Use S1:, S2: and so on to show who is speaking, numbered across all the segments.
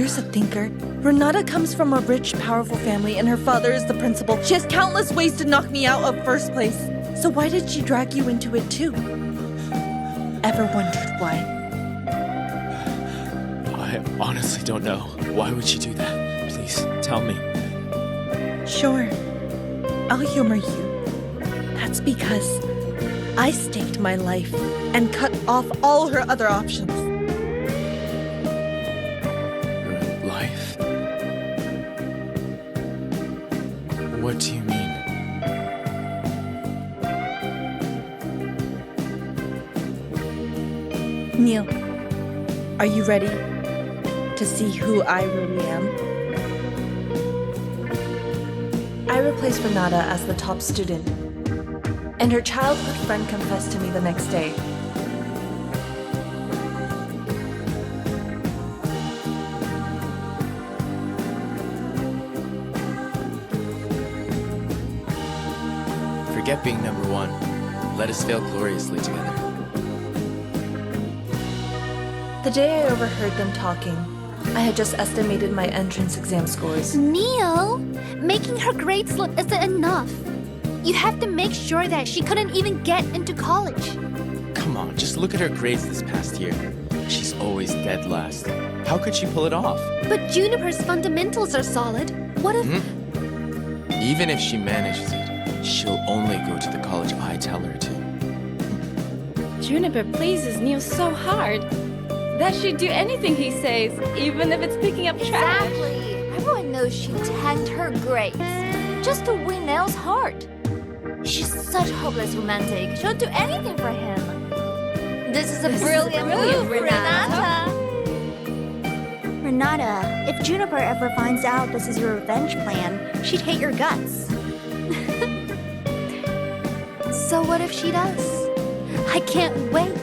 S1: Here's a thinker. Renata comes from a rich, powerful family and her father is the principal. She has countless ways to knock me out of first place. So why did she drag you into it too? Ever wondered why?
S2: I honestly don't know. Why would she do that? Please, tell me.
S1: Sure. I'll humor you. That's because I staked my life and cut off all her other options.
S2: Her life? What do you mean?
S1: Neil, are you ready to see who I really am? I replaced Renata as the top student, and her childhood friend confessed to me the next day.
S2: Forget being number one. Let us fail gloriously together.
S1: The day I overheard them talking, I had just estimated my entrance exam scores.
S3: Neil, making her grade slip isn't enough. You have to make sure that she couldn't even get into college.
S2: Come on, just look at her grades this past year. She's always dead last. How could she pull it off?
S3: But Juniper's fundamentals are solid. What if...
S2: Even if she manages it, she'll only go to the college I tell her to.
S4: Juniper pleases Neil so hard that she'd do anything he says, even if it's picking up trash.
S3: Exactly. Everyone knows she tanked her grades just to win Neil's heart. She's such a hopeless romantic. She'll do anything for him. This is a brilliant move, Renata.
S5: Renata, if Juniper ever finds out this is your revenge plan, she'd hate your guts.
S3: So what if she does? I can't wait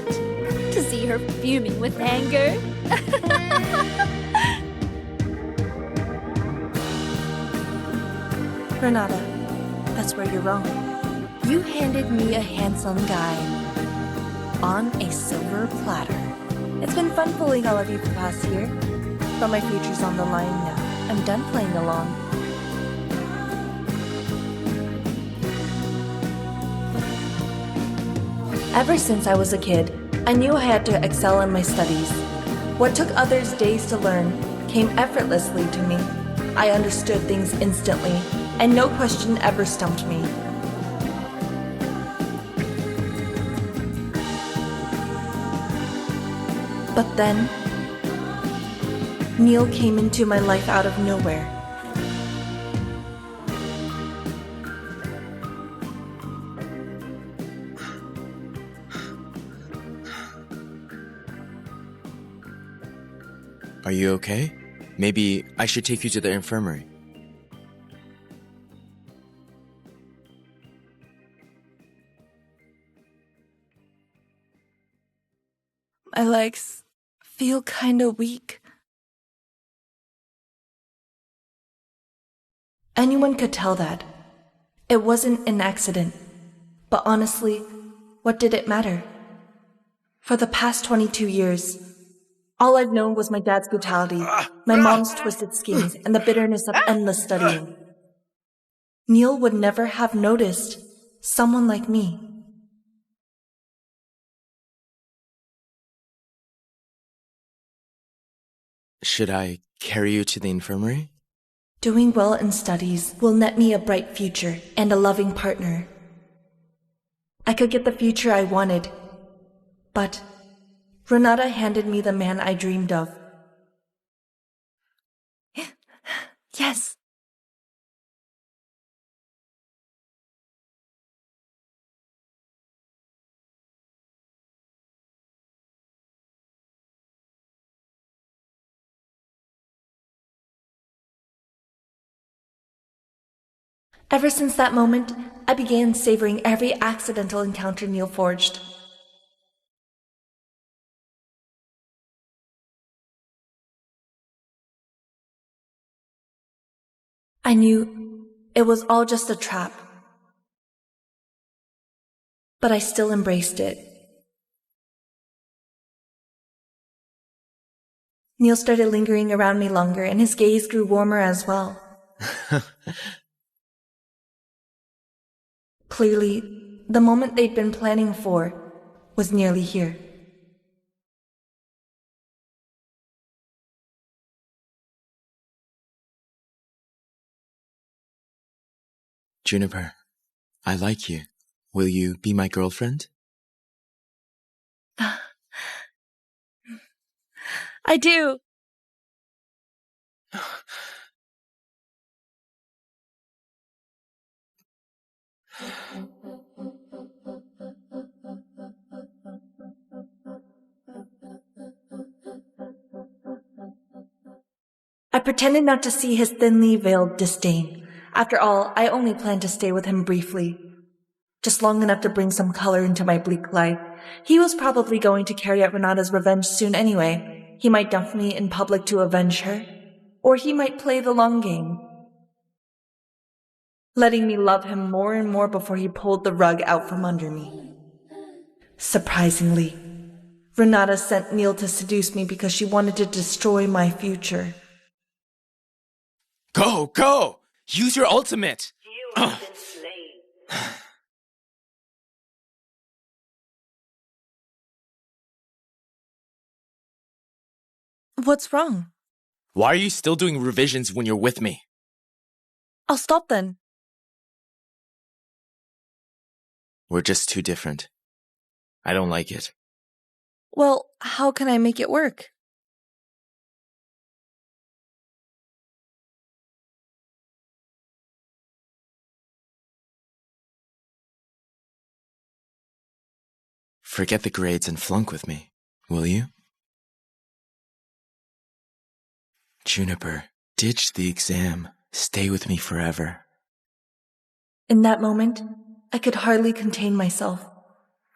S3: to see her fuming with anger.
S1: Renata, that's where you're wrong. You handed me a handsome guy on a silver platter. It's been fun fooling all of you for the past year, but my future's on the line now. I'm done playing along. Ever since I was a kid, I knew I had to excel in my studies. What took others days to learn came effortlessly to me. I understood things instantly, and no question ever stumped me. But then, Neil came into my life out of nowhere.
S2: Are you okay? Maybe I should take you to the infirmary.
S1: My legs feel kinda weak. Anyone could tell that. It wasn't an accident. But honestly, what did it matter? For the past 22 years, all I've known was my dad's brutality, my mom's twisted schemes, and the bitterness of endless studying. Neil would never have noticed someone like me.
S2: Should I carry you to the infirmary?
S1: Doing well in studies will net me a bright future and a loving partner. I could get the future I wanted, but Renata handed me the man I dreamed of. Yes. Ever since that moment, I began savoring every accidental encounter Neil forged. I knew it was all just a trap, but I still embraced it. Neil started lingering around me longer, and his gaze grew warmer as well. Clearly, the moment they'd been planning for was nearly here.
S2: Juniper, I like you. Will you be my girlfriend?
S1: I do. I pretended not to see his thinly veiled disdain. After all, I only planned to stay with him briefly. Just long enough to bring some color into my bleak life. He was probably going to carry out Renata's revenge soon anyway. He might dump me in public to avenge her. Or he might play the long game, letting me love him more and more before he pulled the rug out from under me. Surprisingly, Renata sent Neil to seduce me because she wanted to destroy my future.
S2: Go, go! Use your ultimate!
S6: You have been slain.
S1: What's wrong?
S2: Why are you still doing revisions when you're with me?
S1: I'll stop then.
S2: We're just too different. I don't like it.
S1: Well, how can I make it work?
S2: Forget the grades and flunk with me, will you? Juniper, ditch the exam. Stay with me forever.
S1: In that moment, I could hardly contain myself.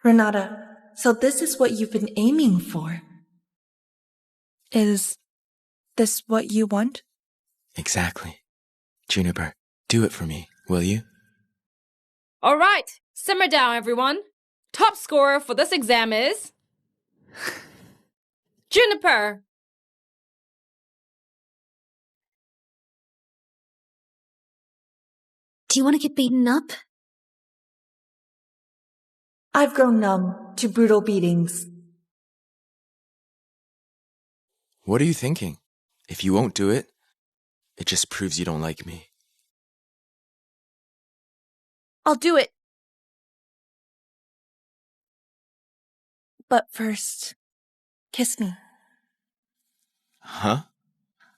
S1: Renata, so this is what you've been aiming for. Is this what you want?
S2: Exactly. Juniper, do it for me, will you?
S4: All right, simmer down, everyone. Top scorer for this exam is... Juniper!
S5: Do you want to get beaten up?
S1: I've grown numb to brutal beatings.
S2: What are you thinking? If you won't do it, it just proves you don't like me.
S1: I'll do it. But first, kiss me.
S2: Huh?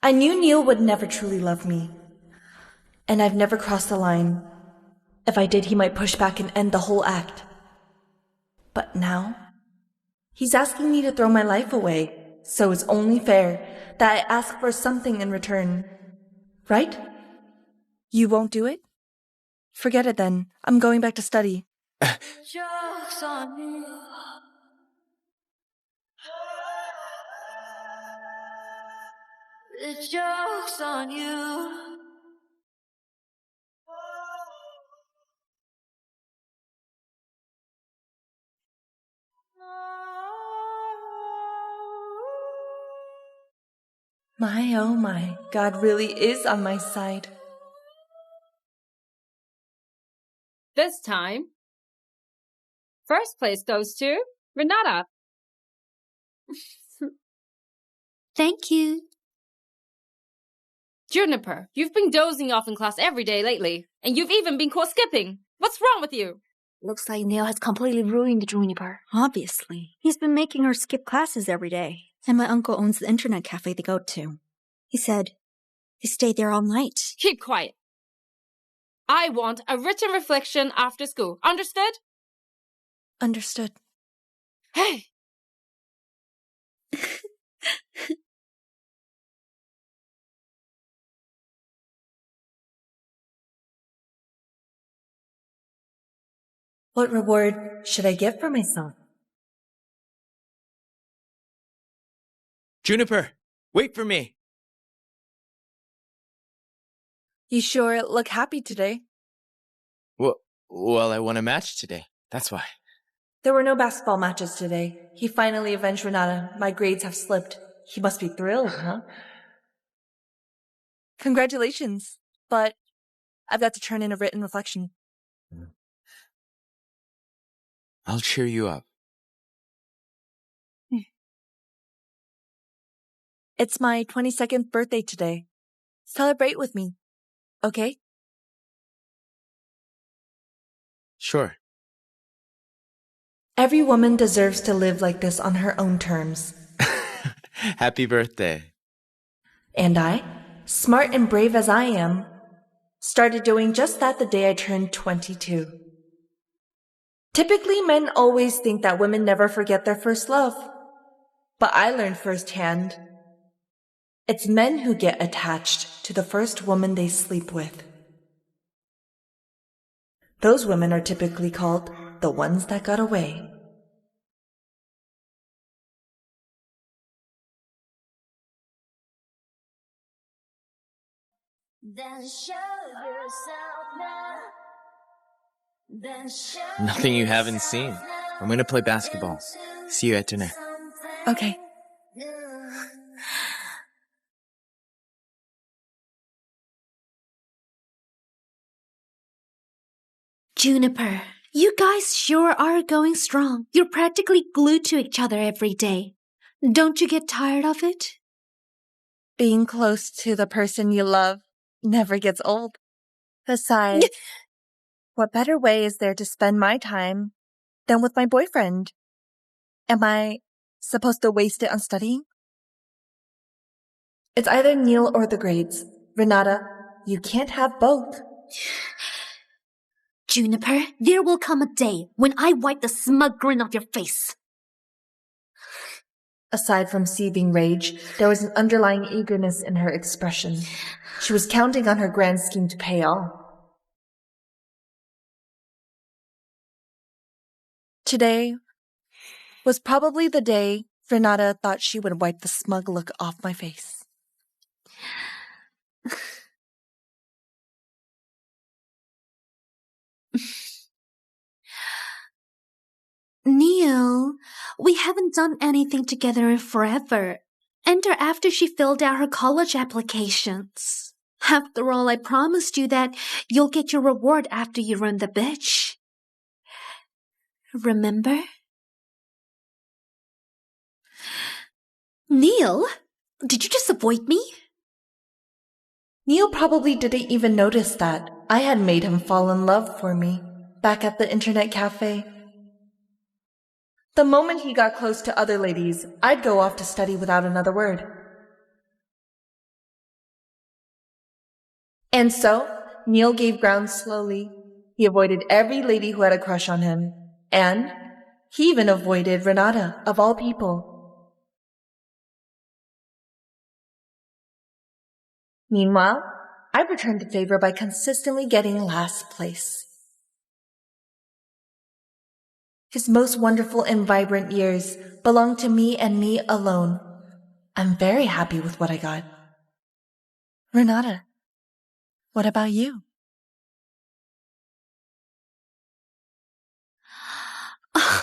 S1: I knew Neil would never truly love me. And I've never crossed the line. If I did, he might push back and end the whole act. But now, he's asking me to throw my life away, so it's only fair that I ask for something in return. Right? You won't do it? Forget it then. I'm going back to study.
S3: Joke's on you. The joke's on you.
S1: My, oh my, God really is on my side.
S4: This time, first place goes to Renata.
S5: Thank you.
S4: Juniper, you've been dozing off in class every day lately, and you've even been caught skipping. What's wrong with you?
S5: Looks like Neil has completely ruined Juniper. Obviously. He's been making her skip classes every day. And my uncle owns the internet cafe they go to. He said they stayed there all night.
S4: Keep quiet. I want a written reflection after school. Understood?
S1: Understood.
S4: Hey!
S1: What reward should I get for myself?
S2: Juniper, wait for me.
S1: You sure look happy today.
S2: Well, I won a match today. That's why.
S1: There were no basketball matches today. He finally avenged Renata. My grades have slipped. he must be thrilled, huh? Congratulations, but I've got to turn in a written reflection.
S2: I'll cheer you up.
S1: It's my 22nd birthday today. Celebrate with me, okay?
S2: Sure.
S1: Every woman deserves to live like this on her own terms.
S2: Happy birthday.
S1: And I, smart and brave as I am, started doing just that the day I turned 22. Typically, men always think that women never forget their first love. But I learned firsthand, it's men who get attached to the first woman they sleep with. Those women are typically called the ones that got away.
S3: Then show yourself now. Then show
S2: Nothing you haven't seen. I'm gonna play basketball. See you at dinner.
S1: Okay.
S5: Juniper, you guys sure are going strong. You're practically glued to each other every day. Don't you get tired of it?
S1: Being close to the person you love never gets old. Besides, what better way is there to spend my time than with my boyfriend? Am I supposed to waste it on studying? It's either Neil or the grades. Renata, you can't have both.
S5: Juniper, there will come a day when I wipe the smug grin off your face.
S1: Aside from seething rage, there was an underlying eagerness in her expression. She was counting on her grand scheme to pay off. Today was probably the day Renata thought she would wipe the smug look off my face.
S5: Neil, we haven't done anything together in forever. Enter after she filled out her college applications. After all, I promised you that you'll get your reward after you run the bitch. Remember? Neil, did you just avoid me?
S1: Neil probably didn't even notice that I had made him fall in love for me back at the internet cafe. The moment he got close to other ladies, I'd go off to study without another word. And so, Neil gave ground slowly. He avoided every lady who had a crush on him. And he even avoided Renata, of all people. Meanwhile, I returned the favor by consistently getting last place. His most wonderful and vibrant years belong to me and me alone. I'm very happy with what I got. Renata, what about you?
S5: I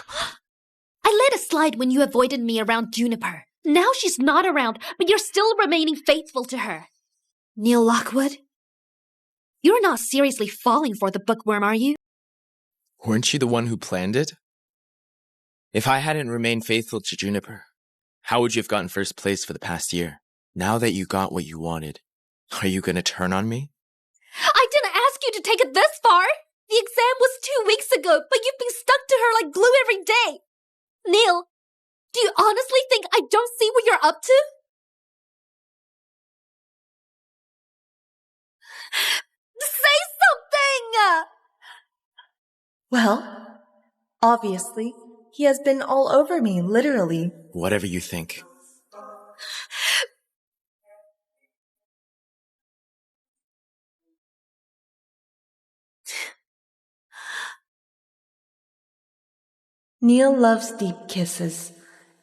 S5: let it slide when you avoided me around Juniper. Now she's not around, but you're still remaining faithful to her. Neil Lockwood, you're not seriously falling for the bookworm, are you?
S2: Weren't you the one who planned it? If I hadn't remained faithful to Juniper, how would you have gotten first place for the past year? Now that you got what you wanted, are you gonna turn on me?
S5: I didn't ask you to take it this far. The exam was 2 weeks ago, but you've been stuck to her like glue every day. Neil, do you honestly think I don't see what you're up to? Say something!
S1: Well, obviously, he has been all over me, literally.
S2: Whatever you think.
S1: Neil loves deep kisses.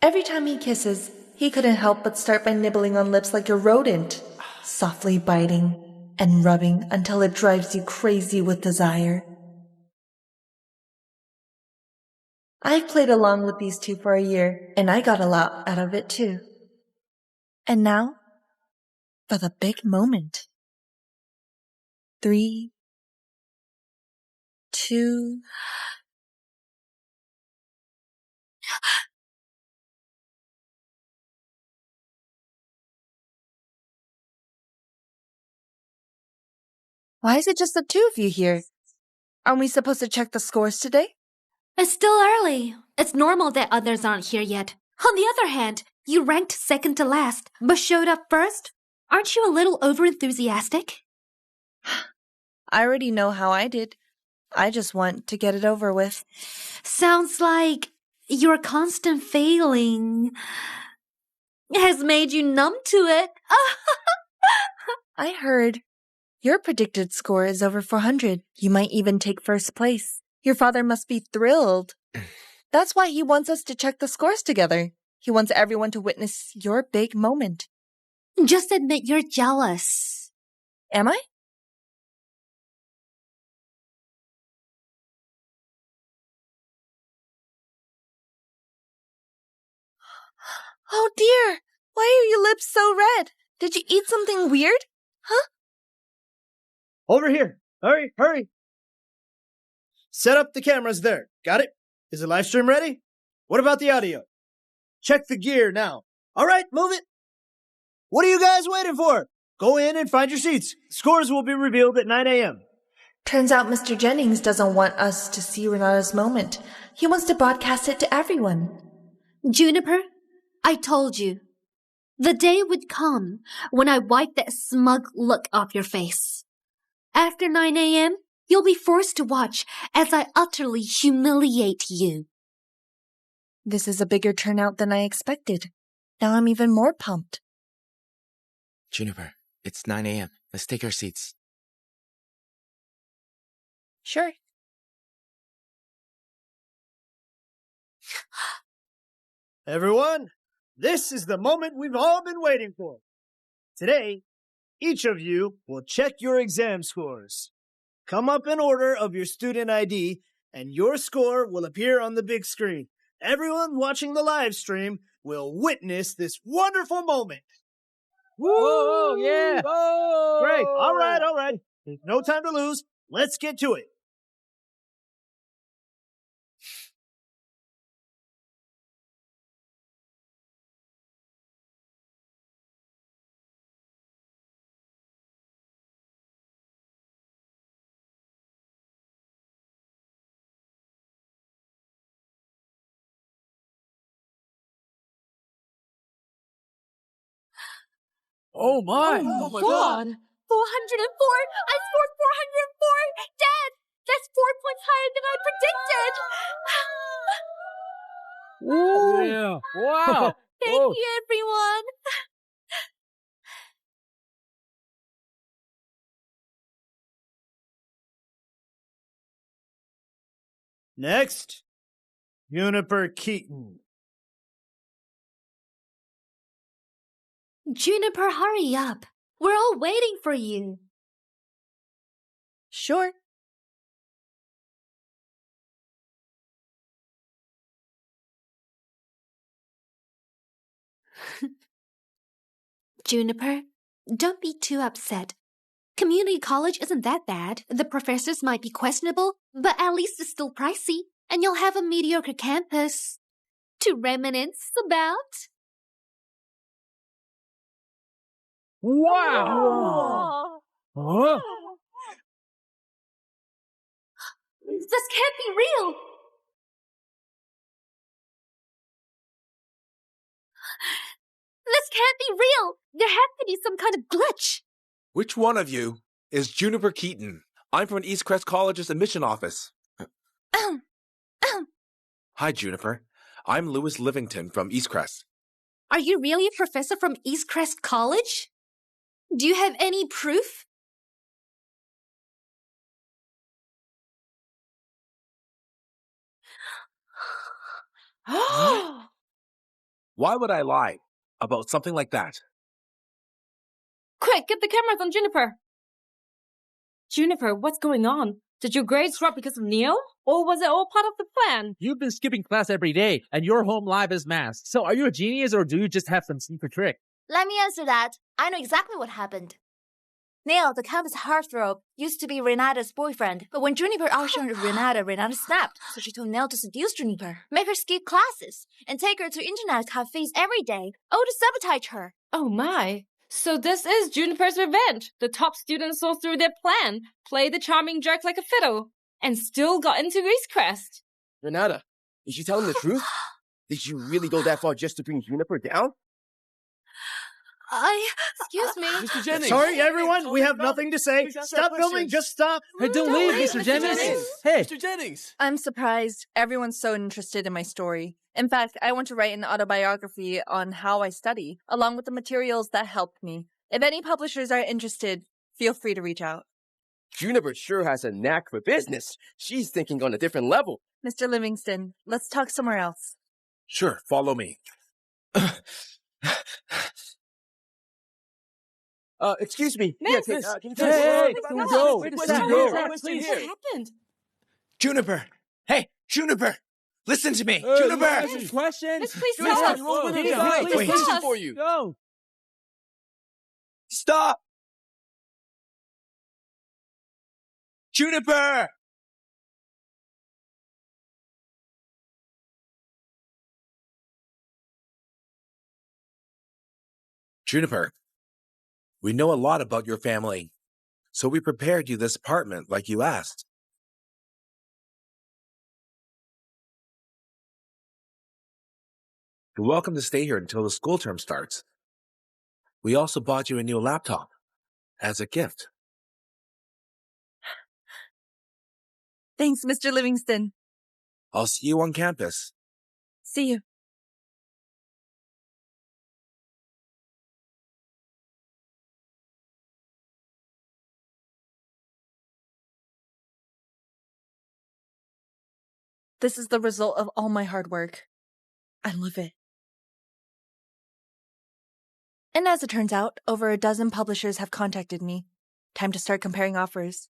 S1: Every time he kisses, he couldn't help but start by nibbling on lips like a rodent, softly biting and rubbing until it drives you crazy with desire. I've played along with these two for a year, and I got a lot out of it too. And now, for the big moment. 3, 2... Why is it just the two of you here? Aren't we supposed to check the scores today?
S5: It's still early. It's normal that others aren't here yet. On the other hand, you ranked second to last, but showed up first. Aren't you a little overenthusiastic?
S1: I already know how I did. I just want to get it over with.
S5: Sounds like your constant failing has made you numb to it.
S1: I heard your predicted score is over 400. You might even take first place. Your father must be thrilled. That's why he wants us to check the scores together. He wants everyone to witness your big moment.
S5: Just admit you're jealous.
S1: Am I? Oh dear! Why are your lips so red? Did you eat something weird? Huh?
S7: Over here! Hurry, hurry! Set up the cameras there. Got it? Is the live stream ready? What about the audio? Check the gear now. All right, move it. What are you guys waiting for? Go in and find your seats. Scores will be revealed at 9 a.m.
S1: Turns out Mr. Jennings doesn't want us to see Renata's moment. He wants to broadcast it to everyone.
S5: Juniper, I told you. The day would come when I wipe that smug look off your face. After 9 a.m., you'll be forced to watch as I utterly humiliate you.
S1: This is a bigger turnout than I expected. Now I'm even more pumped.
S2: Juniper, it's 9 a.m. Let's take our seats.
S1: Sure.
S7: Everyone, this is the moment we've all been waiting for. Today, each of you will check your exam scores. Come up in order of your student ID, and your score will appear on the big screen. Everyone watching the live stream will witness this wonderful moment.
S8: Whoa, yeah.
S7: Whoa. Great. All right. There's no time to lose. Let's get to it.
S8: Oh my.
S4: Oh
S8: my
S4: God.
S5: 404! I scored 404! Dad, that's 4 points higher than I predicted!
S8: Yeah. Wow.
S5: Thank you, everyone!
S7: Next, Juniper Keaton.
S5: Juniper, hurry up. We're all waiting for you.
S1: Sure.
S5: Juniper, don't be too upset. Community college isn't that bad. The professors might be questionable, but at least it's still pricey, and you'll have a mediocre campus to reminisce about.
S8: Wow. Huh?
S5: This can't be real. This can't be real. There has to be some kind of glitch.
S9: Which one of you is Juniper Keaton? I'm from East Crest College's admission office. Hi, Juniper. I'm Lewis Livington from East Crest.
S5: Are you really a professor from East Crest College? Do you have any proof?
S9: Why would I lie about something like that?
S4: Quick, get the cameras on Juniper. Juniper, what's going on? Did your grades drop because of Neo? Or was it all part of the plan?
S8: You've been skipping class every day, and you're home live as masked. So are you a genius, or do you just have some secret trick?
S3: Let me answer that. I know exactly what happened. Neil, the campus heartthrob, used to be Renata's boyfriend, but when Juniper auctioned Renata snapped, so she told Neil to seduce Juniper, make her skip classes, and take her to internet cafes every day, all to sabotage her.
S4: Oh my. So this is Juniper's revenge. The top students saw through their plan, played the charming jerk like a fiddle, and still got into Eastcrest.
S10: Renata, is she telling the truth? Did you really go that far just to bring Juniper down?
S3: Excuse me.
S8: Mr. Jennings.
S7: Sorry, everyone. We have nothing to say. Stop filming. Just stop.
S8: Hey, don't leave, Mr. Jennings. Hey.
S10: Mr. Jennings.
S1: I'm surprised everyone's so interested in my story. In fact, I want to write an autobiography on how I study, along with the materials that helped me. If any publishers are interested, feel free to reach out.
S10: Juniper sure has a knack for business. She's thinking on a different level.
S1: Mr. Livingston, let's talk somewhere else.
S9: Sure, follow me.
S10: Excuse me.
S4: Miss!
S10: Can you tell
S8: Hey,
S10: us-
S8: don't go.
S10: Wait a
S8: Don't
S10: second.
S8: go.
S10: Please.
S4: What happened?
S2: Juniper! Hey, Juniper! Listen to me!
S8: Hey,
S2: Juniper!
S8: ask some questions.
S4: Miss, please
S8: Juniper,
S4: tell us.
S8: roll with
S10: Hey,
S8: it.
S10: guys,
S8: Please,
S10: question
S8: please.
S10: for you.
S8: Go.
S2: Stop! Juniper!
S9: Juniper, we know a lot about your family, so we prepared you this apartment like you asked. You're welcome to stay here until the school term starts. We also bought you a new laptop as a gift.
S1: Thanks, Mr. Livingston.
S9: I'll see you on campus.
S1: See you. This is the result of all my hard work. I love it. And as it turns out, over a dozen publishers have contacted me. Time to start comparing offers.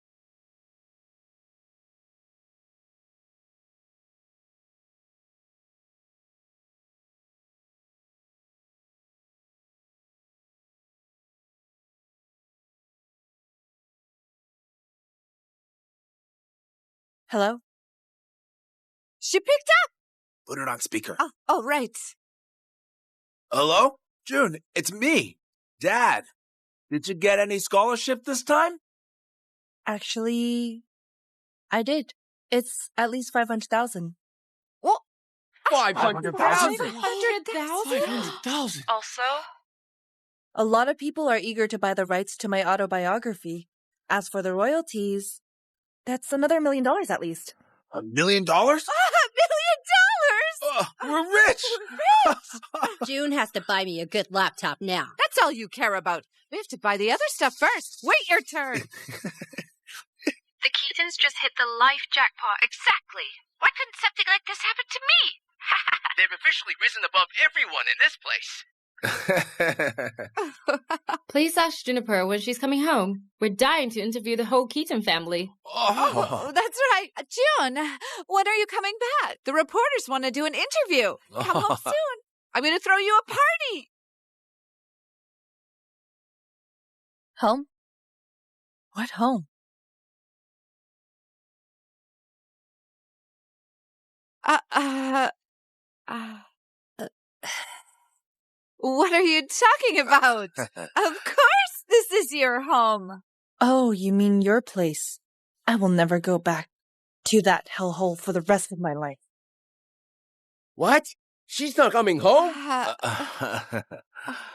S1: Hello?
S11: She picked up!
S9: Put it on speaker.
S11: Oh, right.
S9: Hello? June, it's me, Dad. Did you get any scholarship this time?
S1: Actually, I did. It's at least 500,000.
S11: What?
S10: 500,000?
S9: 500,000?
S11: Also?
S1: A lot of people are eager to buy the rights to my autobiography. As for the royalties, that's another $1 million at least.
S9: $1 million?
S11: $1 million!
S9: We're rich!
S12: June has to buy me a good laptop now.
S11: That's all you care about. We have to buy the other stuff first. Wait your turn.
S5: The Keatons just hit the life jackpot. Exactly. Why couldn't something like this happen to me?
S10: They've officially risen above everyone in this place.
S4: Please ask Juniper when she's coming home. We're dying to interview the whole Keaton family.
S11: Oh, that's right. June, when are you coming back? The reporters want to do an interview. Come home soon. I'm going to throw you a party.
S1: Home? What home?
S11: What are you talking about? Of course this is your home.
S1: Oh, you mean your place. I will never go back to that hellhole for the rest of my life.
S10: What? She's not coming home?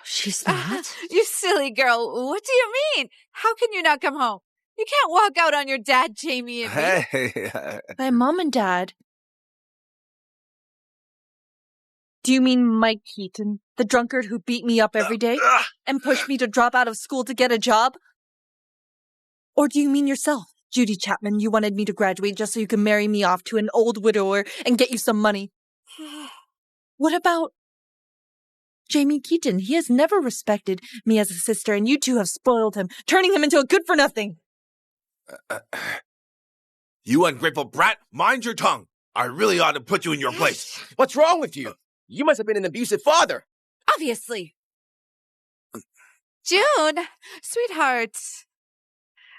S1: She's not?
S11: You silly girl. What do you mean? How can you not come home? You can't walk out on your dad, Jamie, and me.
S9: Hey.
S1: My mom and dad. Do you mean Mike Keaton, the drunkard who beat me up every day and pushed me to drop out of school to get a job? Or do you mean yourself, Judy Chapman? You wanted me to graduate just so you could marry me off to an old widower and get you some money. What about Jamie Keaton? He has never respected me as a sister, and you two have spoiled him, turning him into a good-for-nothing.
S9: You ungrateful brat, mind your tongue. I really ought to put you in your place.
S10: What's wrong with you? You must have been an abusive father.
S11: Obviously. June, sweetheart.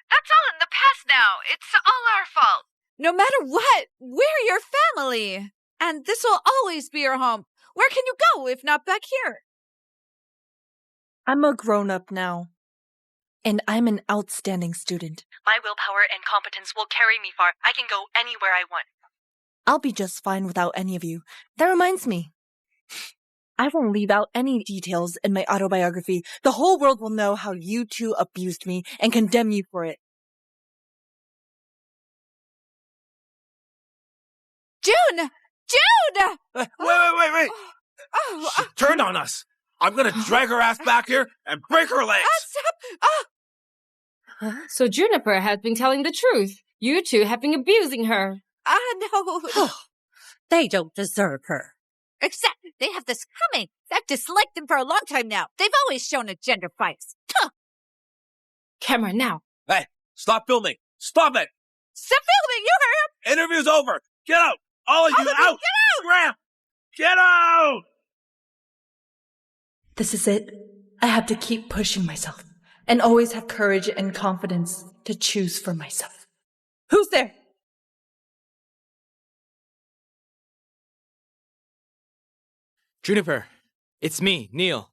S11: That's all in the past now. It's all our fault. No matter what, we're your family. And this will always be your home. Where can you go if not back here?
S1: I'm a grown-up now. And I'm an outstanding student.
S13: My willpower and competence will carry me far. I can go anywhere I want.
S1: I'll be just fine without any of you. That reminds me. I won't leave out any details in my autobiography. The whole world will know how you two abused me and condemn you for it.
S11: June! June!
S9: Wait. She turned on us. I'm gonna drag her ass back here and break her legs.
S11: Stop!
S4: So Juniper has been telling the truth. You two have been abusing her.
S11: No.
S12: They don't deserve her.
S11: Exactly. They have this coming. I've disliked them for a long time now. They've always shown a gender bias.
S4: Camera now.
S9: Hey, stop filming. Stop it.
S11: Stop filming. You heard him.
S9: Interview's over. Get out. All of you out.
S11: Get out.
S9: Graham, get out.
S1: This is it. I have to keep pushing myself and always have courage and confidence to choose for myself. Who's there?
S2: Juniper, it's me, Neil.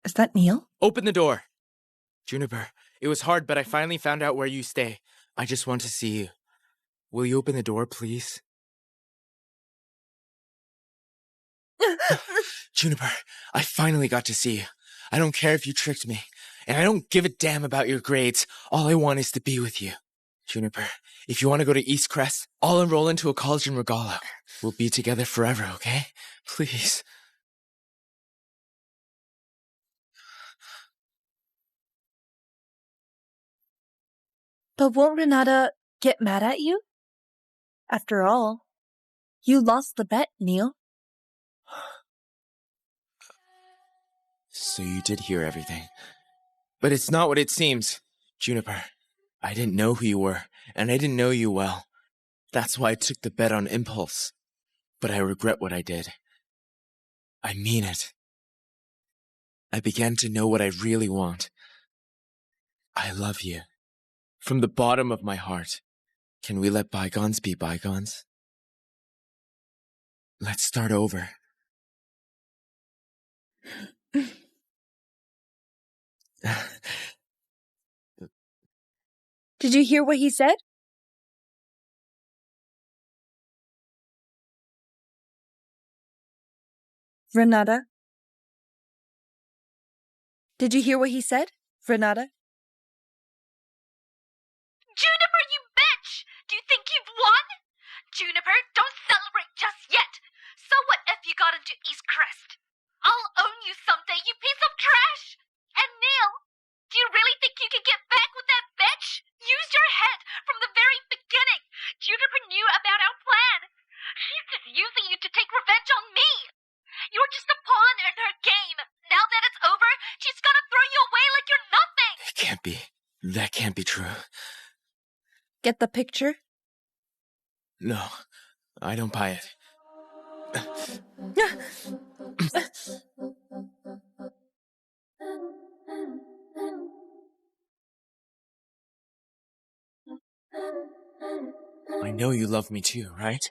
S1: Is that Neil?
S2: Open the door. Juniper, it was hard, but I finally found out where you stay. I just want to see you. Will you open the door, please? Juniper, I finally got to see you. I don't care if you tricked me, and I don't give a damn about your grades. All I want is to be with you. Juniper, if you want to go to East Crest, I'll enroll into a college in Regalo. We'll be together forever, okay? Please.
S1: But won't Renata get mad at you? After all, you lost the bet, Neil.
S2: So you did hear everything. But it's not what it seems. Juniper, I didn't know who you were, and I didn't know you well. That's why I took the bet on impulse. But I regret what I did. I mean it. I began to know what I really want. I love you. From the bottom of my heart. Can we let bygones be bygones? Let's start over.
S1: Did you hear what he said? Renata? Did you hear what he said, Renata?
S13: Juniper, you bitch! Do you think you've won? Juniper, don't celebrate just yet. So what if you got into East Crest? I'll own you someday, you piece of trash! And Neil, do you really think you can get back with that bitch? Use your head from the very beginning. Juniper knew about our plan. She's just using you to take revenge on me. You're just a pawn in her game. Now that it's over, she's gonna throw you away like you're nothing.
S2: It can't be. That can't be true.
S1: Get the picture?
S2: No, I don't buy it. I know you love me too, right?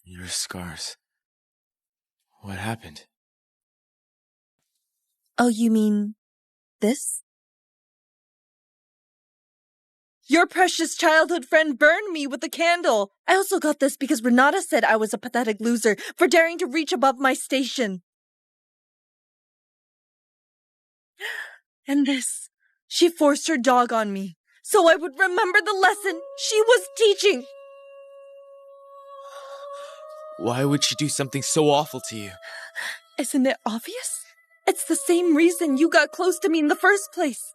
S2: Your scars. What happened?
S1: Oh, you mean this? Your precious childhood friend burned me with a candle. I also got this because Renata said I was a pathetic loser for daring to reach above my station. And this, she forced her dog on me, so I would remember the lesson she was teaching.
S2: Why would she do something so awful to you?
S1: Isn't it obvious? It's the same reason you got close to me in the first place.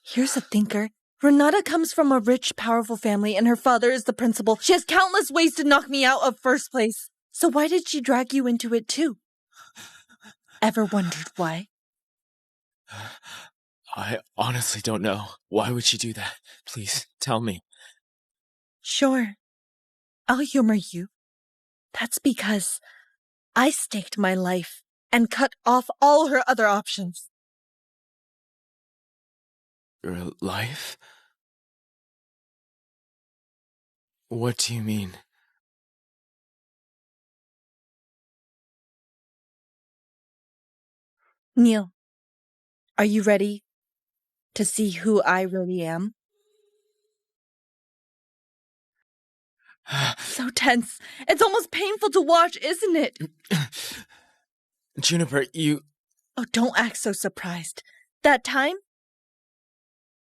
S1: Here's a thinker. Renata comes from a rich, powerful family, and her father is the principal. She has countless ways to knock me out of first place. So why did she drag you into it too? Ever wondered why?
S2: I honestly don't know. Why would she do that? Please, tell me.
S1: Sure. I'll humor you. That's because I staked my life and cut off all her other options.
S2: Your life? What do you mean?
S1: Neil, are you ready to see who I really am? So tense. It's almost painful to watch, isn't it?
S2: Juniper, you...
S1: Oh, don't act so surprised. That time,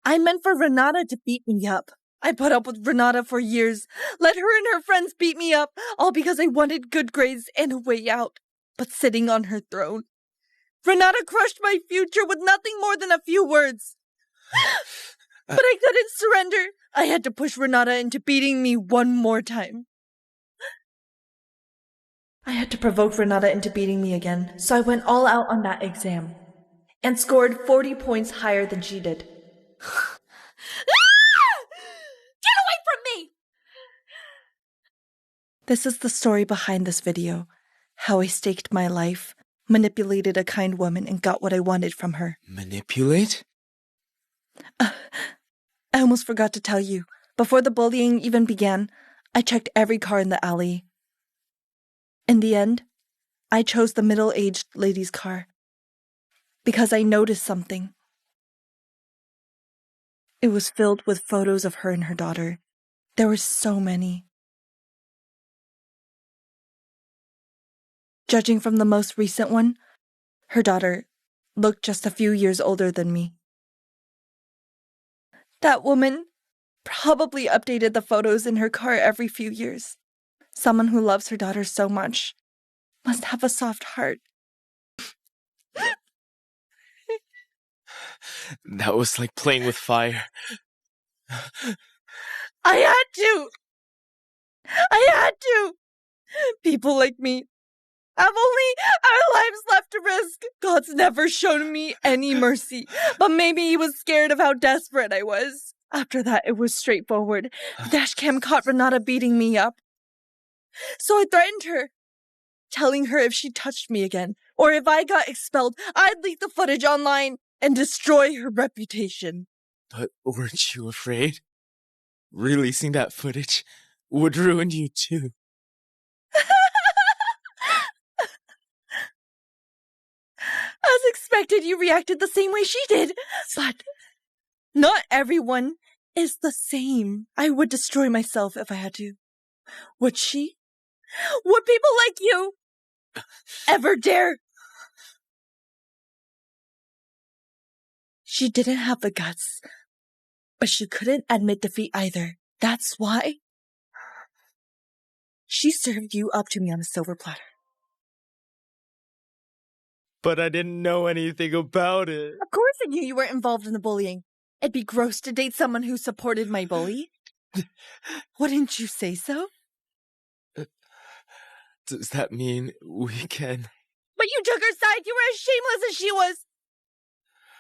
S1: I meant for Renata to beat me up. I put up with Renata for years, let her and her friends beat me up, all because I wanted good grades and a way out. But sitting on her throne, Renata crushed my future with nothing more than a few words. But I couldn't surrender. I had to push Renata into beating me one more time. I had to provoke Renata into beating me again, so I went all out on that exam and scored 40 points higher than she did.
S11: Get away from me!
S1: This is the story behind this video. How I staked my life, manipulated a kind woman, and got what I wanted from her.
S2: Manipulate?
S1: I almost forgot to tell you. Before the bullying even began, I checked every car in the alley. In the end, I chose the middle-aged lady's car because I noticed something. It was filled with photos of her and her daughter. There were so many. Judging from the most recent one, her daughter looked just a few years older than me. That woman probably updated the photos in her car every few years. Someone who loves her daughter so much must have a soft heart.
S2: That was like playing with fire.
S1: I had to! People like me have only our lives left to risk. God's never shown me any mercy, but maybe he was scared of how desperate I was. After that, it was straightforward. The dashcam caught Renata beating me up. So I threatened her, telling her if she touched me again, or if I got expelled, I'd leak the footage online and destroy her reputation.
S2: But weren't you afraid? Releasing that footage would ruin you too.
S1: As expected, you reacted the same way she did. But not everyone is the same. I would destroy myself if I had to. Would she? Would people like you ever dare? She didn't have the guts, but she couldn't admit defeat either. That's why she served you up to me on a silver platter.
S2: But I didn't know anything about it.
S1: Of course I knew you weren't involved in the bullying. It'd be gross to date someone who supported my bully. Wouldn't you say so?
S2: Does that mean we can...
S1: But you took her side. You were as shameless as she was.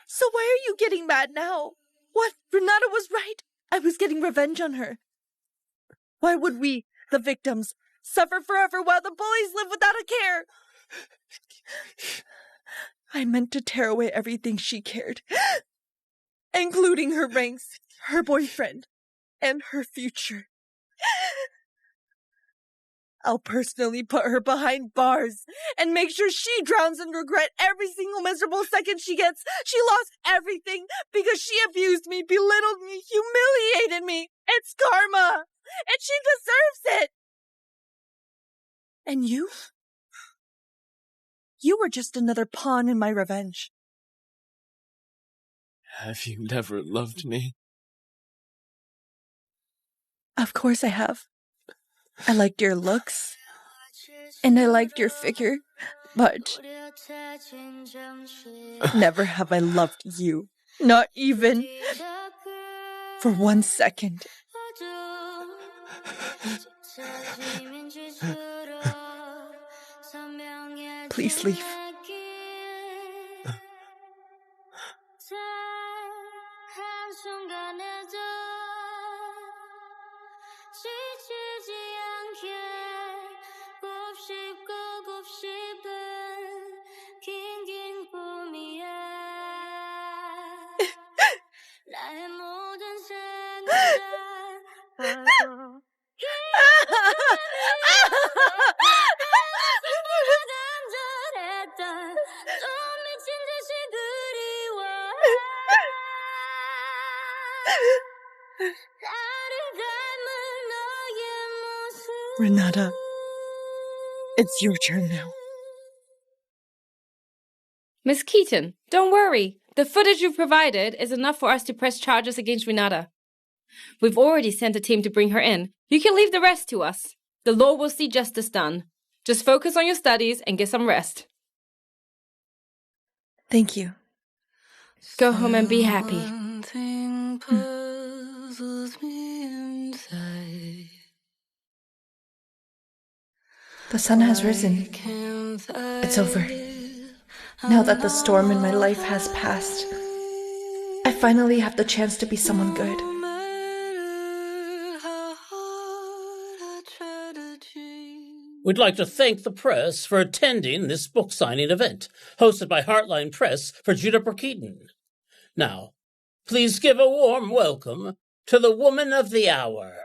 S1: So why are you getting mad now? What? Renata was right. I was getting revenge on her. Why would we, the victims, suffer forever while the bullies live without a care? I meant to tear away everything she cared, including her ranks, her boyfriend, and her future. I'll personally put her behind bars and make sure she drowns in regret every single miserable second she gets. She lost everything because she abused me, belittled me, humiliated me. It's karma, and she deserves it. And you? You were just another pawn in my revenge.
S2: Have you never loved me?
S1: Of course I have. I liked your looks, and I liked your figure, but never have I loved you. Not even for 1 second. Please leave. Renata, it's your turn now.
S4: Miss Keaton, don't worry. The footage you've provided is enough for us to press charges against Renata. We've already sent a team to bring her in. You can leave the rest to us. The law will see justice done. Just focus on your studies and get some rest.
S1: Thank you.
S4: Go home and be happy.
S1: The sun has risen. It's over. Now that the storm in my life has passed, I finally have the chance to be someone good.
S14: We'd like to thank the press for attending this book signing event, hosted by Heartline Press for Juniper Keaton. Now, please give a warm welcome to the Woman of the Hour.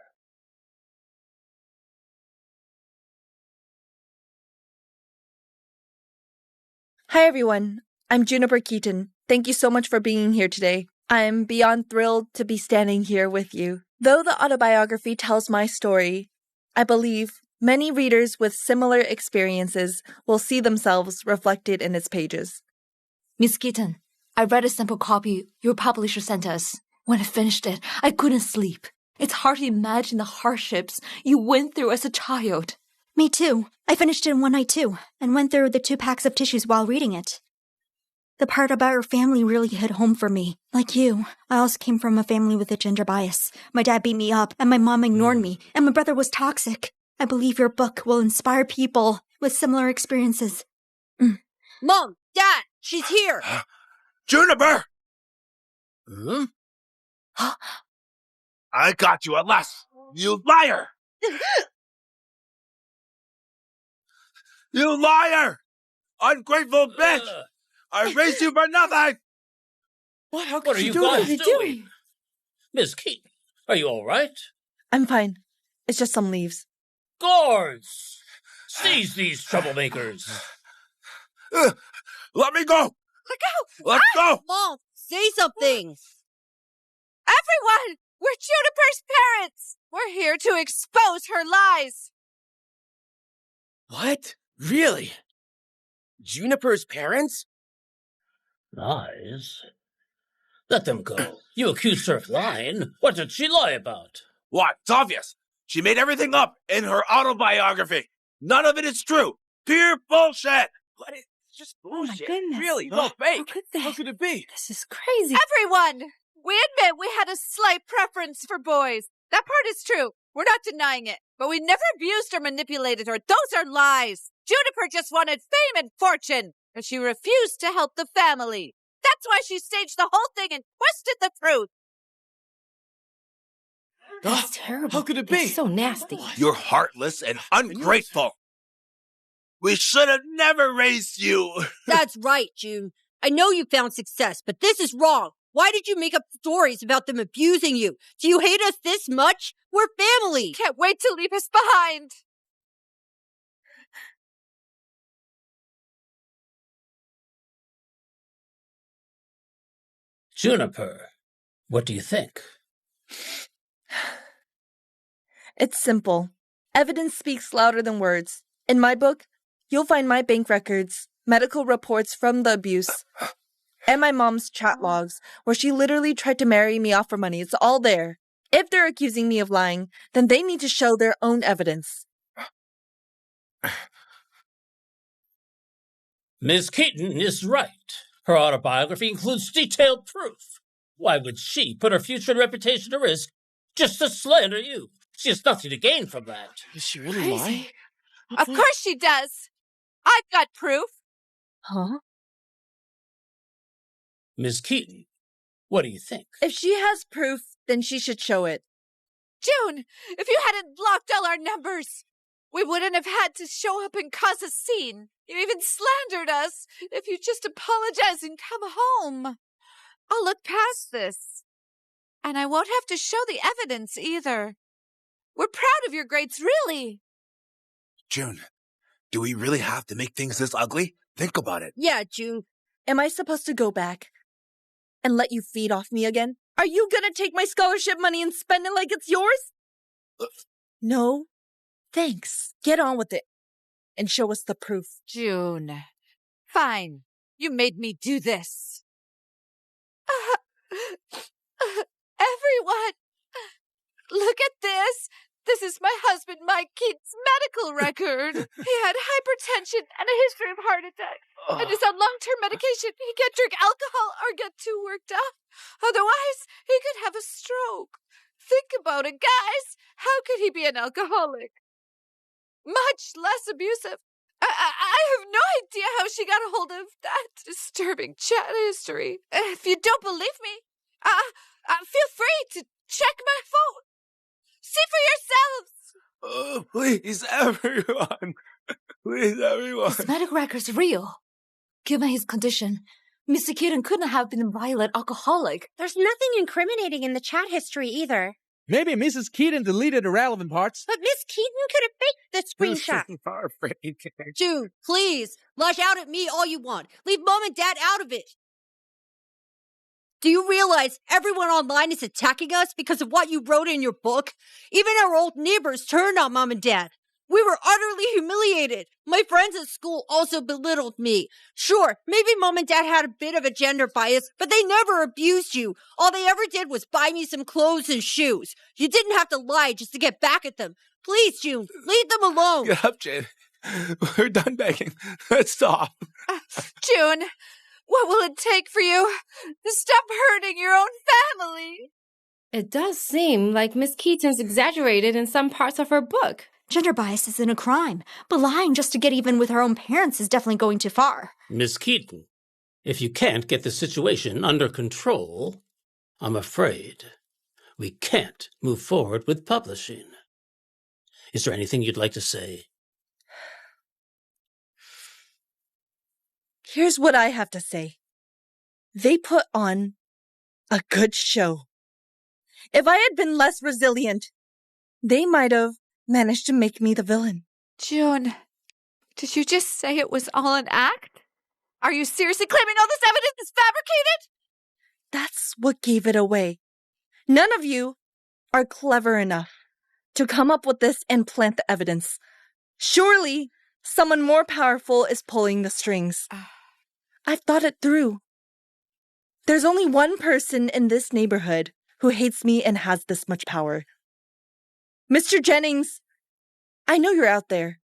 S1: Hi everyone, I'm Juniper Keaton. Thank you so much for being here today. I'm beyond thrilled to be standing here with you. Though the autobiography tells my story, I believe many readers with similar experiences will see themselves reflected in its pages.
S15: Miss Keaton, I read a sample copy your publisher sent us. When I finished it, I couldn't sleep. It's hard to imagine the hardships you went through as a child.
S16: Me too. I finished it in one night too, and went through the 2 packs of tissues while reading it. The part about her family really hit home for me. Like you, I also came from a family with a gender bias. My dad beat me up, and my mom ignored me, and my brother was toxic. I believe your book will inspire people with similar experiences.
S12: Mom! Dad! She's here!
S9: Juniper! I got you at last, you liar! You liar! Ungrateful bitch! I raised you for nothing!
S14: What are you guys doing? Miss Keaton, are you all right?
S1: I'm fine. It's just some leaves.
S14: Guards! Seize these troublemakers!
S9: Let me go! Let go!
S12: Mom, say something!
S11: Everyone! We're Juniper's parents! We're here to expose her lies!
S10: What? Really? Juniper's parents?
S14: Lies? Let them go. You accused her of lying. What did she lie about?
S9: What? It's obvious. She made everything up in her autobiography. None of it is true. Pure bullshit.
S10: What? It's just bullshit.
S15: Oh my goodness.
S10: Really? No fake.
S15: How
S10: could it be?
S15: This is crazy.
S11: Everyone! We admit we had a slight preference for boys. That part is true. We're not denying it. But we never abused or manipulated her. Those are lies. Juniper just wanted fame and fortune, and she refused to help the family. That's why she staged the whole thing and twisted the truth.
S15: That's terrible.
S10: How could it be?
S15: That's so nasty.
S9: You're heartless and ungrateful. We should have never raised you.
S12: That's right, June. I know you found success, but this is wrong. Why did you make up stories about them abusing you? Do you hate us this much? We're family.
S11: Can't wait to leave us behind.
S14: Juniper, what do you think?
S1: It's simple. Evidence speaks louder than words. In my book, you'll find my bank records, medical reports from the abuse, and my mom's chat logs, where she literally tried to marry me off for money. It's all there. If they're accusing me of lying, then they need to show their own evidence.
S14: Ms. Keaton is right. Her autobiography includes detailed proof. Why would she put her future and reputation at risk just to slander you? She has nothing to gain from that.
S10: Is she really lying?
S11: Of course she does. I've got proof.
S1: Huh?
S14: Ms. Keaton, What do you think?
S11: If she has proof, then she should show it. June, if you hadn't blocked all our numbers, we wouldn't have had to show up and cause a scene. You even slandered us. If you just apologize and come home, I'll look past this. And I won't have to show the evidence either. We're proud of your grades, really.
S9: June, do we really have to make things this ugly? Think about it.
S1: Yeah, June. Am I supposed to go back and let you feed off me again? Are you gonna take my scholarship money and spend it like it's yours? No, thanks. Get on with it and show us the proof.
S11: June, fine. You made me do this. Everyone, look at this. This is my husband, Mike Keaton's medical record. He had hypertension and a history of heart attacks. And is on long-term medication. He can't drink alcohol or get too worked up. Otherwise, he could have a stroke. Think about it, guys. How could he be an alcoholic? Much less abusive. I have no idea how she got a hold of that disturbing chat history. If you don't believe me, feel free to check my phone. See for yourselves.
S9: Please, everyone. Please, everyone.
S15: His medical record's real. Given his condition, Mr. Keaton couldn't have been a violent alcoholic.
S12: There's nothing incriminating in the chat history either.
S8: Maybe Mrs. Keaton deleted the relevant parts.
S12: But Miss Keaton could have faked the screenshot. June, please, lash out at me all you want. Leave Mom and Dad out of it. Do you realize everyone online is attacking us because of what you wrote in your book? Even our old neighbors turned on Mom and Dad. We were utterly humiliated. My friends at school also belittled me. Sure, maybe Mom and Dad had a bit of a gender bias, but they never abused you. All they ever did was buy me some clothes and shoes. You didn't have to lie just to get back at them. Please, June, leave them alone.
S9: Get up, Jane. We're done begging. Let's stop.
S11: June, what will it take for you to stop hurting your own family?
S4: It does seem like Miss Keaton's exaggerated in some parts of her book.
S16: Gender bias isn't a crime, but lying just to get even with her own parents is definitely going too far.
S14: Miss Keaton, if you can't get the situation under control, I'm afraid we can't move forward with publishing. Is there anything you'd like to say?
S1: Here's what I have to say. They put on a good show. If I had been less resilient, they might have managed to make me the villain.
S11: June, did you just say it was all an act? Are you seriously claiming all this evidence is fabricated?
S1: That's what gave it away. None of you are clever enough to come up with this and plant the evidence. Surely someone more powerful is pulling the strings. I've thought it through. There's only one person in this neighborhood who hates me and has this much power. Mr. Jennings, I know you're out there.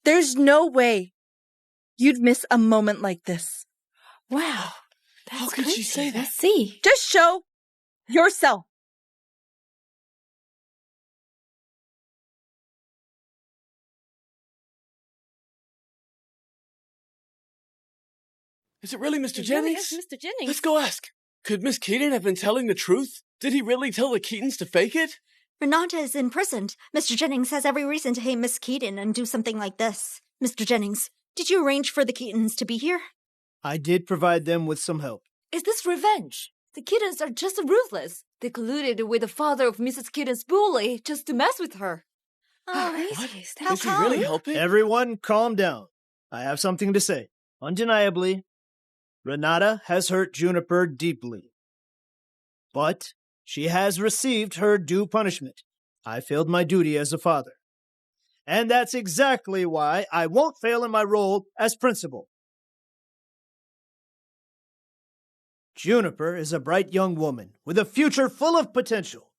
S1: There's no way you'd miss a moment like this.
S4: Wow.
S2: How could she say that?
S4: Let's see.
S1: Just show yourself.
S10: Is it really Mr. Jennings?
S4: Mr. Jennings.
S10: Let's go ask. Could Miss Keaton have been telling the truth? Did he really tell the Keatons to fake it?
S16: Renata is imprisoned. Mr. Jennings has every reason to hate Miss Keaton and do something like this. Mr. Jennings, did you arrange for the Keatons to be here?
S7: I did provide them with some help.
S15: Is this revenge? The Keatons are just ruthless. They colluded with the father of Mrs. Keaton's bully just to mess with her.
S16: Oh,
S10: How is he really helping?
S7: Everyone, calm down. I have something to say. Undeniably, Renata has hurt Juniper deeply. But she has received her due punishment. I failed my duty as a father. And that's exactly why I won't fail in my role as principal. Juniper is a bright young woman with a future full of potential.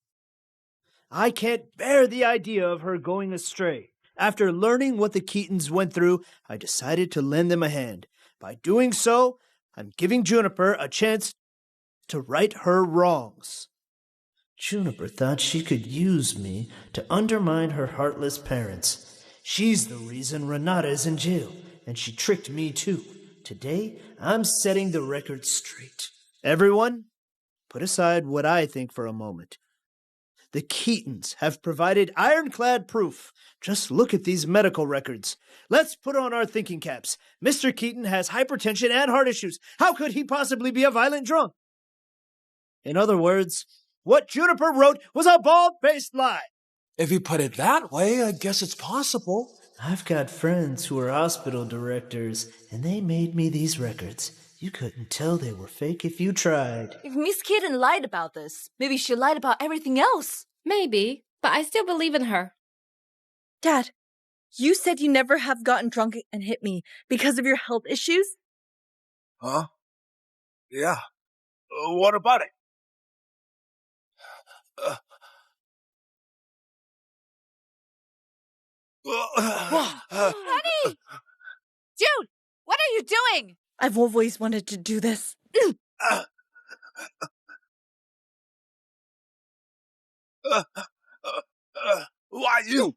S7: I can't bear the idea of her going astray. After learning what the Keatons went through, I decided to lend them a hand. By doing so, I'm giving Juniper a chance to right her wrongs. Juniper thought she could use me to undermine her heartless parents. She's the reason Renata is in jail, and she tricked me too. Today, I'm setting the record straight. Everyone, put aside what I think for a moment. The Keatons have provided ironclad proof. Just look at these medical records. Let's put on our thinking caps. Mr. Keaton has hypertension and heart issues. How could he possibly be a violent drunk? In other words, what Juniper wrote was a bald-faced lie.
S17: If you put it that way, I guess it's possible.
S7: I've got friends who are hospital directors, and they made me these records. You couldn't tell they were fake if you tried.
S15: If Miss Keaton lied about this, maybe she lied about everything else.
S4: Maybe, but I still believe in her.
S1: Dad, you said you never have gotten drunk and hit me because of your health issues?
S9: Huh? Yeah. What about it?
S11: Honey! Jude, what are you doing?
S1: I've always wanted to do this.
S9: Why you?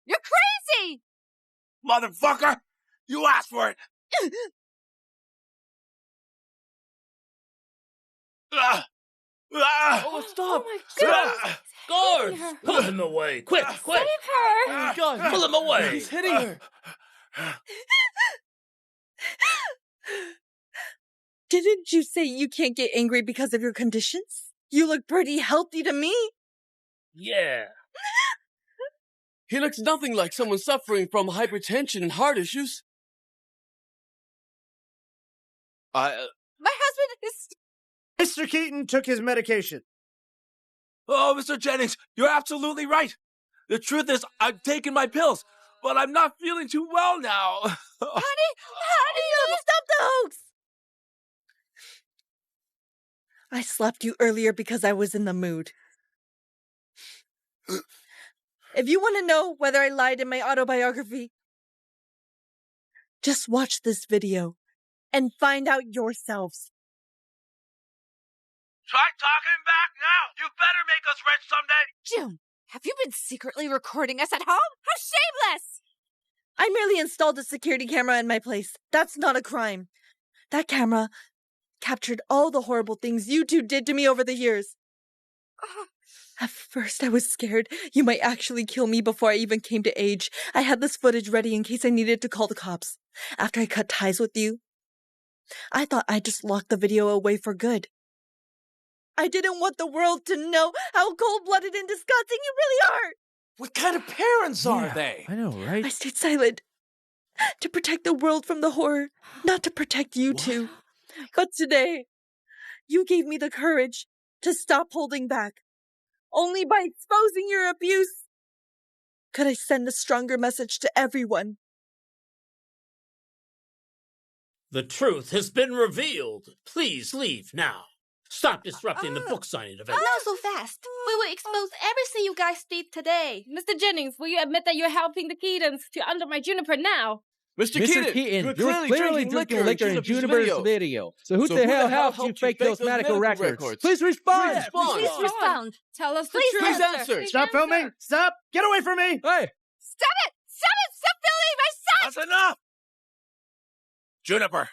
S11: You're crazy!
S9: Motherfucker! You asked for it!
S8: Oh, stop!
S4: Oh my God!
S14: Guards! Pull him away! Quick, quick!
S4: Save her!
S8: Oh my God!
S14: Pull him away!
S8: He's hitting her!
S1: Didn't you say you can't get angry because of your conditions? You look pretty healthy to me.
S14: Yeah.
S8: He looks nothing like someone suffering from hypertension and heart issues.
S11: My husband is...
S7: Mr. Keaton took his medication.
S9: Oh, Mr. Jennings, you're absolutely right. The truth is, I've taken my pills, but I'm not feeling too well now.
S11: Honey!
S1: Stop the hoax! I slapped you earlier because I was in the mood. If you want to know whether I lied in my autobiography, just watch this video and find out yourselves.
S9: Try talking back now. You better make us rich someday.
S11: June, have you been secretly recording us at home? How shameless!
S1: I merely installed a security camera in my place. That's not a crime. That camera captured all the horrible things you two did to me over the years. At first, I was scared you might actually kill me before I even came to age. I had this footage ready in case I needed to call the cops. After I cut ties with you, I thought I'd just lock the video away for good. I didn't want the world to know how cold-blooded and disgusting you really are.
S17: What kind of parents are they?
S8: I know, right?
S1: I stayed silent to protect the world from the horror, not to protect you two. But today, you gave me the courage to stop holding back. Only by exposing your abuse could I send a stronger message to everyone.
S14: The truth has been revealed. Please leave now. Stop disrupting the book signing event.
S15: Not so fast. We will expose everything you guys did today.
S4: Mr. Jennings, will you admit that you're helping the Keatons to undermine Juniper now?
S8: Mr. Keaton, you're clearly drinking liquor in Juniper's video. So who the hell helped you fake those medical records? Please respond!
S15: Please respond.
S4: Tell us the
S15: Please
S4: truth.
S8: answer.
S7: Stop filming! Stop! Get away from me!
S8: Hey!
S11: Stop it! Stop it! Stop filming my son!
S9: That's enough! Juniper,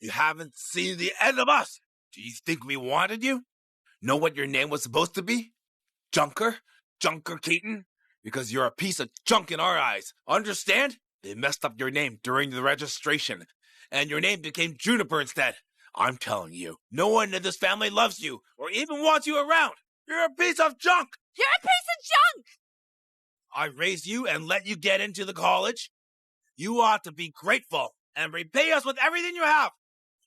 S9: you haven't seen the end of us. Do you think we wanted you? Know what your name was supposed to be? Junker Keaton? Because you're a piece of junk in our eyes. Understand? They messed up your name during the registration, and your name became Juniper instead. I'm telling you, no one in this family loves you or even wants you around. You're a piece of junk.
S11: You're a piece of junk!
S9: I raised you and let you get into the college. You ought to be grateful and repay us with everything you have.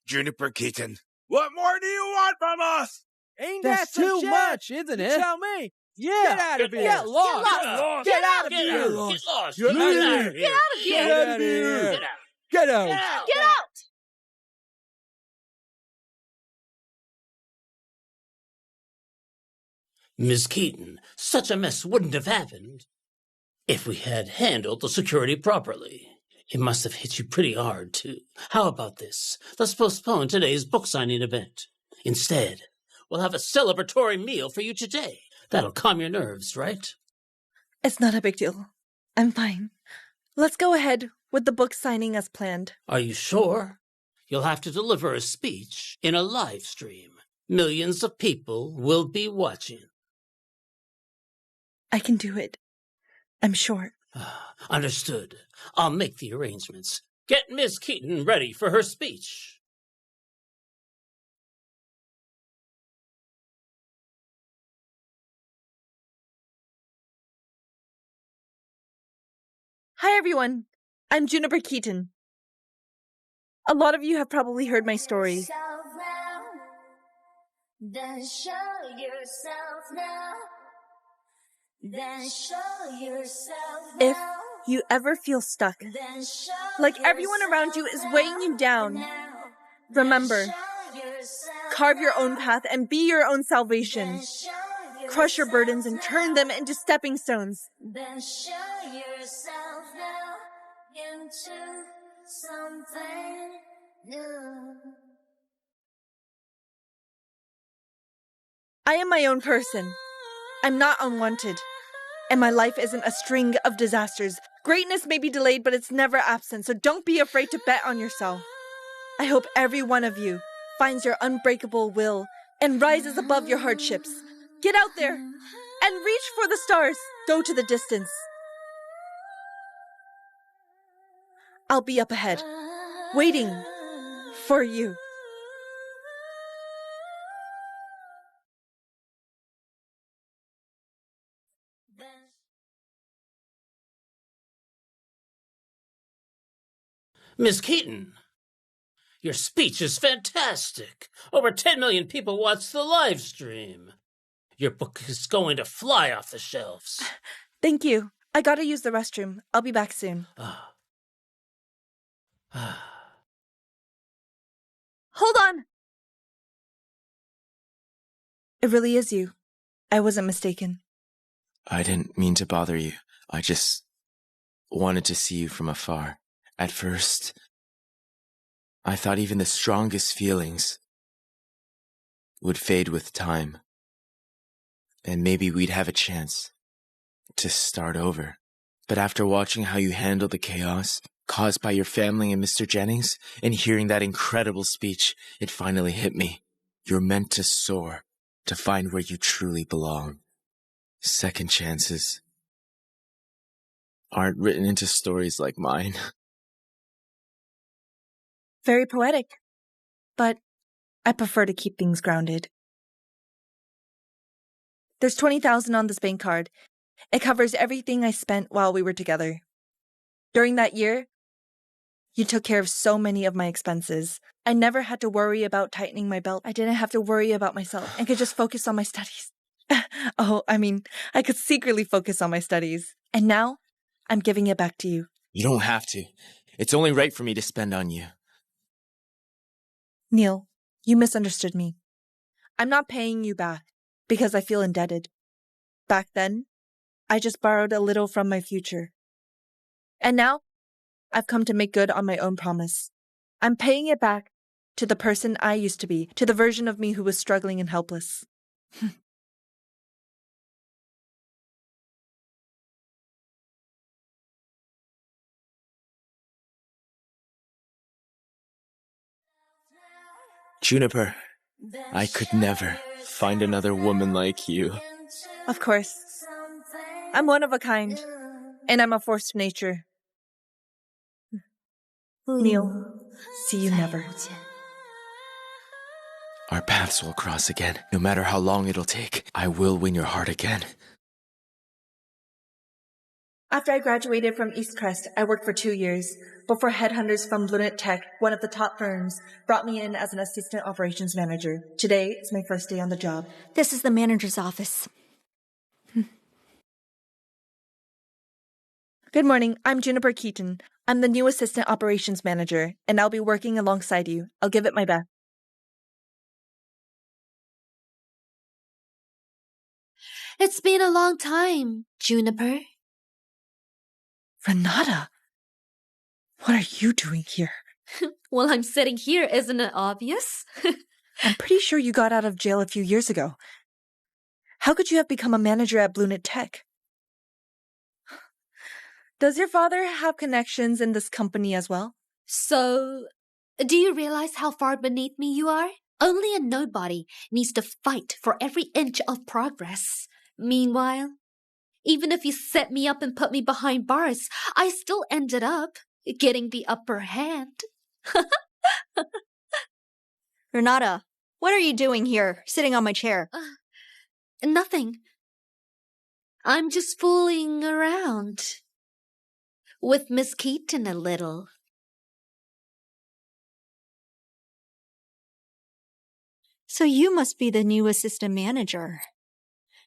S9: Juniper Keaton, what more do you want from us?
S8: Ain't that too much, isn't it? Tell me. Yeah. Get out of here. Get lost. Get out of here.
S14: Get lost.
S8: Get out of here.
S11: Get out of here!
S8: Get out of here. Get out.
S11: Get out!
S14: Miss Keaton, such a mess wouldn't have happened if we had handled the security properly. It must have hit you pretty hard, too. How about this? Let's postpone today's book signing event. Instead, we'll have a celebratory meal for you today. That'll calm your nerves, right?
S1: It's not a big deal. I'm fine. Let's go ahead with the book signing as planned.
S14: Are you sure? You'll have to deliver a speech in a live stream. Millions of people will be watching.
S1: I can do it. I'm sure.
S14: Understood. I'll make the arrangements. Get Miss Keaton ready for her speech.
S1: Hi, everyone. I'm Juniper Keaton. A lot of you have probably heard my story.
S18: Then show yourself now. Then show yourself now.
S1: If you ever feel stuck, like everyone around you is weighing you down, remember, carve your own path and be your own salvation. Crush your burdens and turn them into stepping stones.
S18: Then show yourself now into something new.
S1: I am my own person. I'm not unwanted. And my life isn't a string of disasters. Greatness may be delayed, but it's never absent, so don't be afraid to bet on yourself. I hope every one of you finds your unbreakable will and rises above your hardships. Get out there and reach for the stars. Go to the distance. I'll be up ahead, waiting for you.
S14: Miss Keaton, your speech is fantastic. Over 10 million people watched the live stream. Your book is going to fly off the shelves.
S1: Thank you. I gotta use the restroom. I'll be back soon. Hold on! It really is you. I wasn't mistaken.
S2: I didn't mean to bother you. I just wanted to see you from afar. At first, I thought even the strongest feelings would fade with time. And maybe we'd have a chance to start over. But after watching how you handled the chaos caused by your family and Mr. Jennings, and hearing that incredible speech, it finally hit me. You're meant to soar, to find where you truly belong. Second chances aren't written into stories like mine.
S1: Very poetic, but I prefer to keep things grounded. There's $20,000 on this bank card. It covers everything I spent while we were together. During that year, you took care of so many of my expenses. I never had to worry about tightening my belt. I didn't have to worry about myself and could just focus on my studies. I could secretly focus on my studies. And now, I'm giving it back to you.
S2: You don't have to. It's only right for me to spend on you.
S1: Neil, you misunderstood me. I'm not paying you back because I feel indebted. Back then, I just borrowed a little from my future. And now, I've come to make good on my own promise. I'm paying it back to the person I used to be, to the version of me who was struggling and helpless.
S2: Juniper, I could never find another woman like you.
S1: Of course. I'm one of a kind, and I'm a force of nature. Neil, see you never.
S2: Our paths will cross again. No matter how long it'll take, I will win your heart again.
S1: After I graduated from East Crest, I worked for 2 years before headhunters from Lunet Tech, one of the top firms, brought me in as an assistant operations manager. Today is my first day on the job.
S16: This is the manager's office.
S1: Good morning. I'm Juniper Keaton. I'm the new assistant operations manager, and I'll be working alongside you. I'll give it my best.
S5: It's been a long time, Juniper.
S1: Renata, what are you doing here?
S15: Well, I'm sitting here, isn't it obvious?
S1: I'm pretty sure you got out of jail a few years ago. How could you have become a manager at Lunet Tech? Does your father have connections in this company as well?
S5: So, do you realize how far beneath me you are? Only a nobody needs to fight for every inch of progress. Meanwhile, even if you set me up and put me behind bars, I still ended up getting the upper hand.
S16: Renata, what are you doing here, sitting on my chair?
S5: Nothing. I'm just fooling around with Miss Keaton a little.
S16: So you must be the new assistant manager.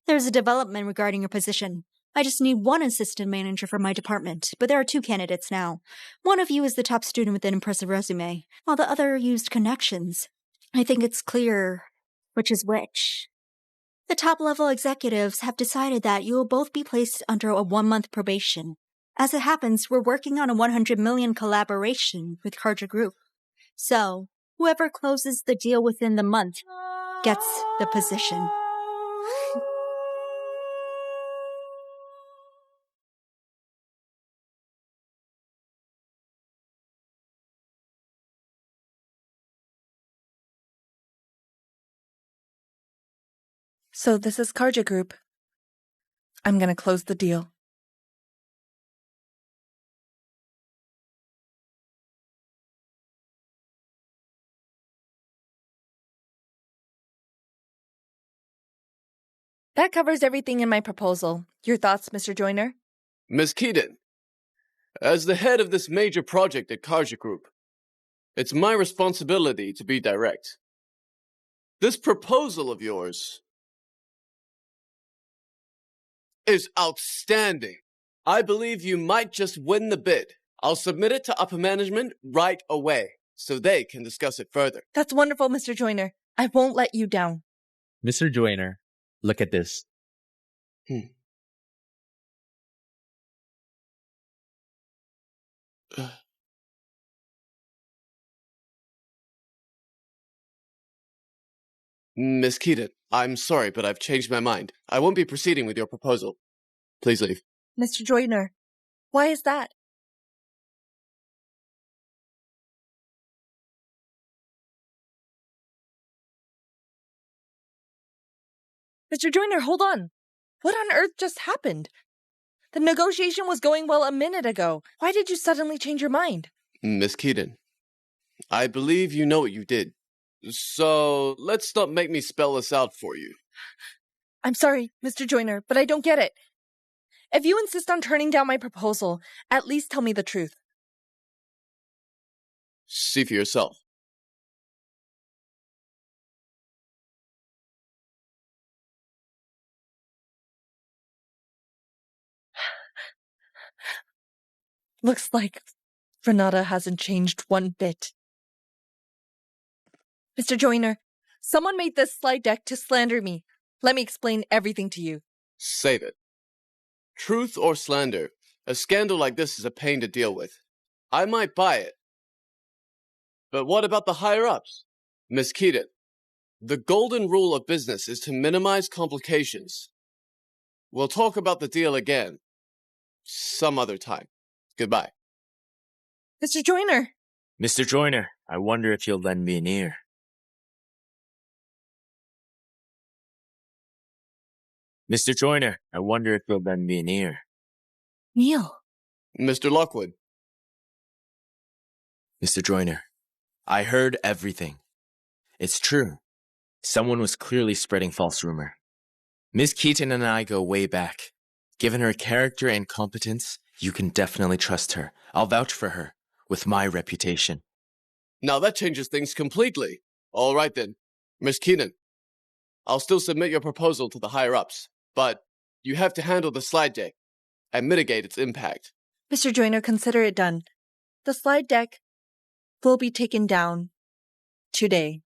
S16: There's a development regarding your position. I just need one assistant manager for my department, but there are 2 candidates now. One of you is the top student with an impressive resume, while the other used connections. I think it's clear which is which. The top-level executives have decided that you will both be placed under a 1-month probation. As it happens, we're working on a 100 million collaboration with Carja Group. So, whoever closes the deal within the month gets the position.
S1: So this is Carja Group. I'm gonna close the deal. That covers everything in my proposal. Your thoughts, Mr. Joyner?
S19: Ms. Keaton, as the head of this major project at Carja Group, it's my responsibility to be direct. This proposal of yours is outstanding. I believe you might just win the bid. I'll submit it to upper management right away so they can discuss it further.
S1: That's wonderful, Mr. Joyner. I won't let you down.
S8: Mr. Joyner, look at this.
S19: Miss Keaton, I'm sorry, but I've changed my mind. I won't be proceeding with your proposal. Please leave.
S1: Mr. Joyner, why is that? Mr. Joyner, hold on. What on earth just happened? The negotiation was going well a minute ago. Why did you suddenly change your mind?
S19: Miss Keaton, I believe you know what you did. So, let's not make me spell this out for you.
S1: I'm sorry, Mr. Joyner, but I don't get it. If you insist on turning down my proposal, at least tell me the truth.
S19: See for yourself.
S1: Looks like Renata hasn't changed one bit. Mr. Joyner, someone made this slide deck to slander me. Let me explain everything to you.
S19: Save it. Truth or slander, a scandal like this is a pain to deal with. I might buy it. But what about the higher-ups? Miss Keaton, the golden rule of business is to minimize complications. We'll talk about the deal again some other time. Goodbye.
S1: Mr. Joyner!
S2: Mr. Joyner, I wonder if you'll lend me an ear. Mr. Joyner, I wonder if you'll lend me an ear.
S1: Neil.
S19: Mr. Lockwood.
S2: Mr. Joyner, I heard everything. It's true. Someone was clearly spreading false rumor. Ms. Keaton and I go way back. Given her character and competence, you can definitely trust her. I'll vouch for her, with my reputation.
S19: Now that changes things completely. All right then. Miss Keaton, I'll still submit your proposal to the higher-ups, but you have to handle the slide deck and mitigate its impact.
S1: Mr. Joyner, consider it done. The slide deck will be taken down today.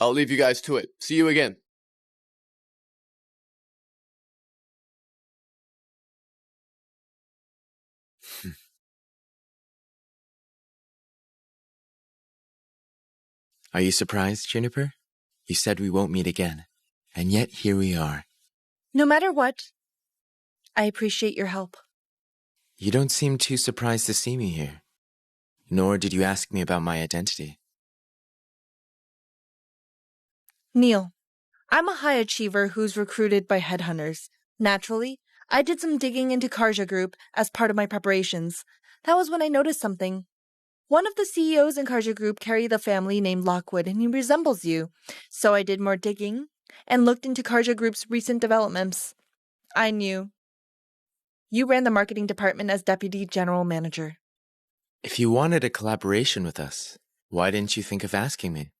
S19: I'll leave you guys to it. See you again.
S2: Are you surprised, Juniper? You said we won't meet again, and yet here we are.
S1: No matter what, I appreciate your help.
S2: You don't seem too surprised to see me here. Nor did you ask me about my identity.
S1: Neil, I'm a high achiever who's recruited by headhunters. Naturally, I did some digging into Karja Group as part of my preparations. That was when I noticed something. One of the CEOs in Karja Group carry the family named Lockwood, and he resembles you. So I did more digging and looked into Karja Group's recent developments. I knew. You ran the marketing department as deputy general manager.
S2: If you wanted a collaboration with us, why didn't you think of asking me?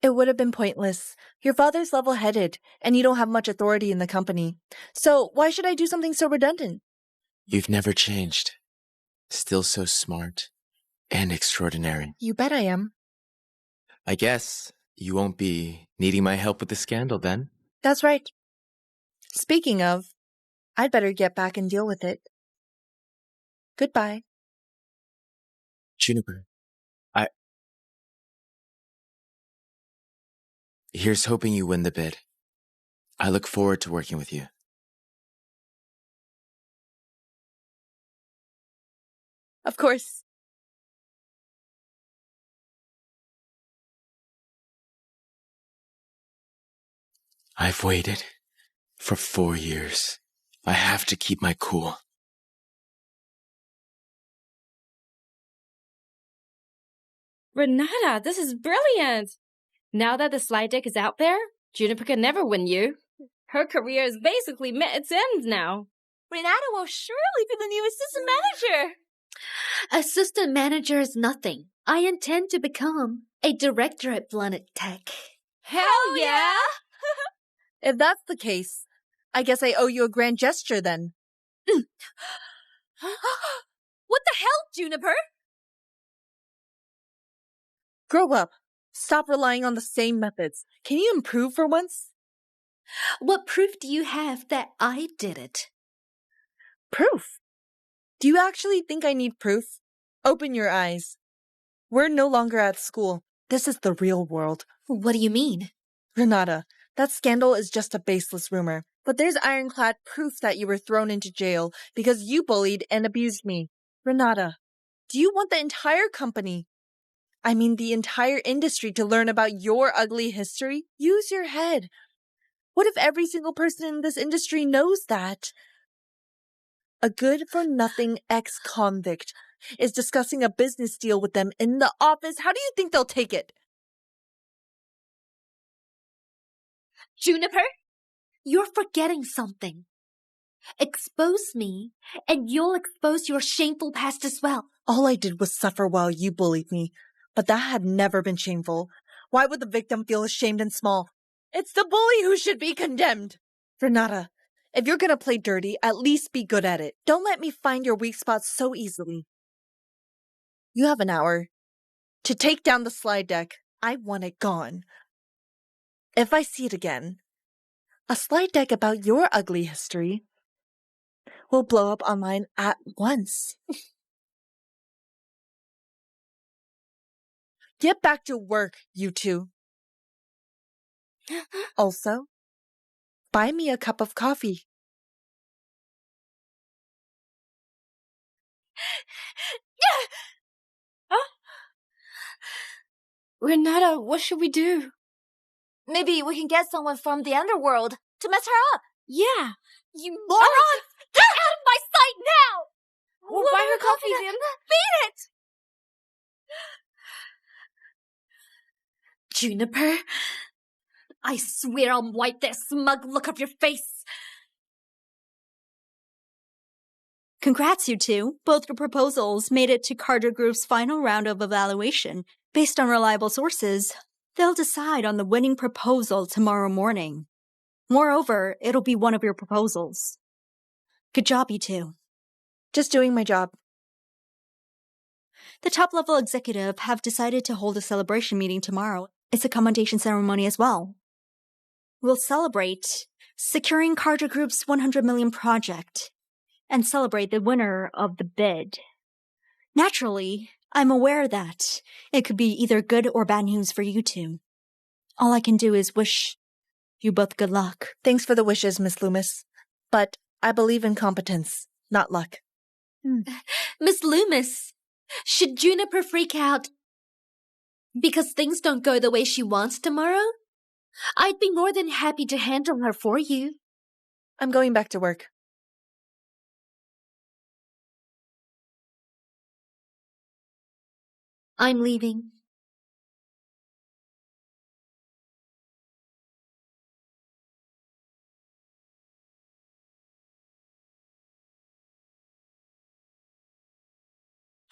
S1: It would have been pointless. Your father's level-headed, and you don't have much authority in the company. So why should I do something so redundant?
S2: You've never changed. Still so smart and extraordinary.
S1: You bet I am.
S2: I guess you won't be needing my help with the scandal then.
S1: That's right. Speaking of, I'd better get back and deal with it. Goodbye.
S2: Juniper, Here's hoping you win the bid. I look forward to working with you.
S1: Of course.
S2: I've waited for 4 years. I have to keep my cool.
S4: Renata, this is brilliant! Now that the slide deck is out there, Juniper can never win you. Her career is basically met its end now.
S15: Renata will surely be the new assistant manager.
S5: Assistant manager is nothing. I intend to become a director at Planet Tech.
S15: Hell yeah!
S1: If that's the case, I guess I owe you a grand gesture then.
S15: What the hell, Juniper?
S1: Grow up. Stop relying on the same methods. Can you improve for once?
S5: What proof do you have that I did it?
S1: Proof? Do you actually think I need proof? Open your eyes. We're no longer at school. This is the real world.
S5: What do you mean?
S1: Renata, that scandal is just a baseless rumor. But there's ironclad proof that you were thrown into jail because you bullied and abused me. Renata, do you want the entire company, I mean the entire industry, to learn about your ugly history? Use your head. What if every single person in this industry knows that? A good-for-nothing ex-convict is discussing a business deal with them in the office. How do you think they'll take it?
S5: Juniper, you're forgetting something. Expose me, and you'll expose your shameful past as well.
S1: All I did was suffer while you bullied me, but that had never been shameful. Why would the victim feel ashamed and small? It's the bully who should be condemned. Renata, if you're gonna play dirty, at least be good at it. Don't let me find your weak spots so easily. You have an hour to take down the slide deck. I want it gone. If I see it again, a slide deck about your ugly history will blow up online at once. Get back to work, you two. Also, buy me a cup of coffee.
S4: Huh? Renata, what should we do?
S3: Maybe we can get someone from the underworld to mess her up.
S4: Yeah.
S3: You morons! Get out of my sight now!
S4: We'll buy her coffee then.
S3: Beat it!
S5: Juniper, I swear I'll wipe that smug look off your face.
S16: Congrats, you two. Both your proposals made it to Carter Group's final round of evaluation. Based on reliable sources, they'll decide on the winning proposal tomorrow morning. Moreover, it'll be one of your proposals. Good job, you two.
S1: Just doing my job.
S16: The top-level executive have decided to hold a celebration meeting tomorrow. It's a commendation ceremony as well. We'll celebrate securing Carter Group's 100 million project and celebrate the winner of the bid. Naturally, I'm aware that it could be either good or bad news for you two. All I can do is wish you both good luck.
S1: Thanks for the wishes, Miss Loomis. But I believe in competence, not luck.
S5: Miss Loomis, should Juniper freak out because things don't go the way she wants tomorrow? I'd be more than happy to handle her for you.
S1: I'm going back to work.
S5: I'm leaving.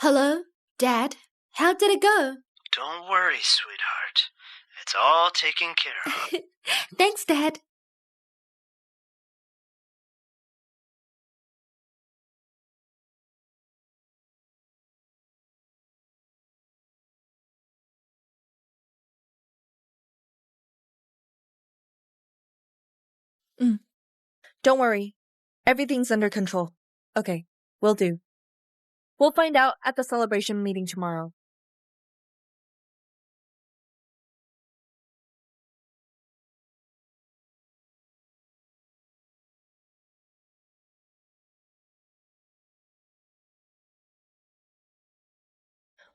S5: Hello, Dad? How did it go?
S20: Don't worry, sweetheart. It's all taken care of.
S5: Thanks, Dad.
S1: Don't worry. Everything's under control. Okay, will do. We'll find out at the celebration meeting tomorrow.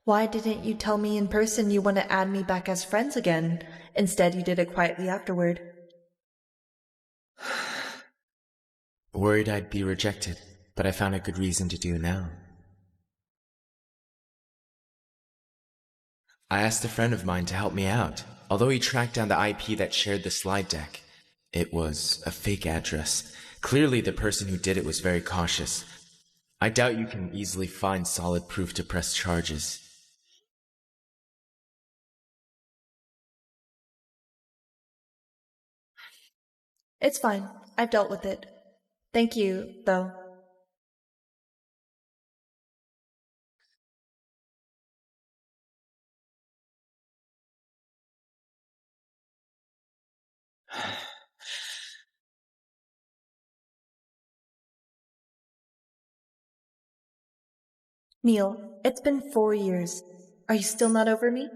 S1: Why didn't you tell me in person you want to add me back as friends again? Instead, you did it quietly afterward.
S2: Worried I'd be rejected, but I found a good reason to do now. I asked a friend of mine to help me out, although he tracked down the IP that shared the slide deck. It was a fake address. Clearly the person who did it was very cautious. I doubt you can easily find solid proof to press charges.
S1: It's fine. I've dealt with it. Thank you, though. Neil, it's been 4 years. Are you still not over me?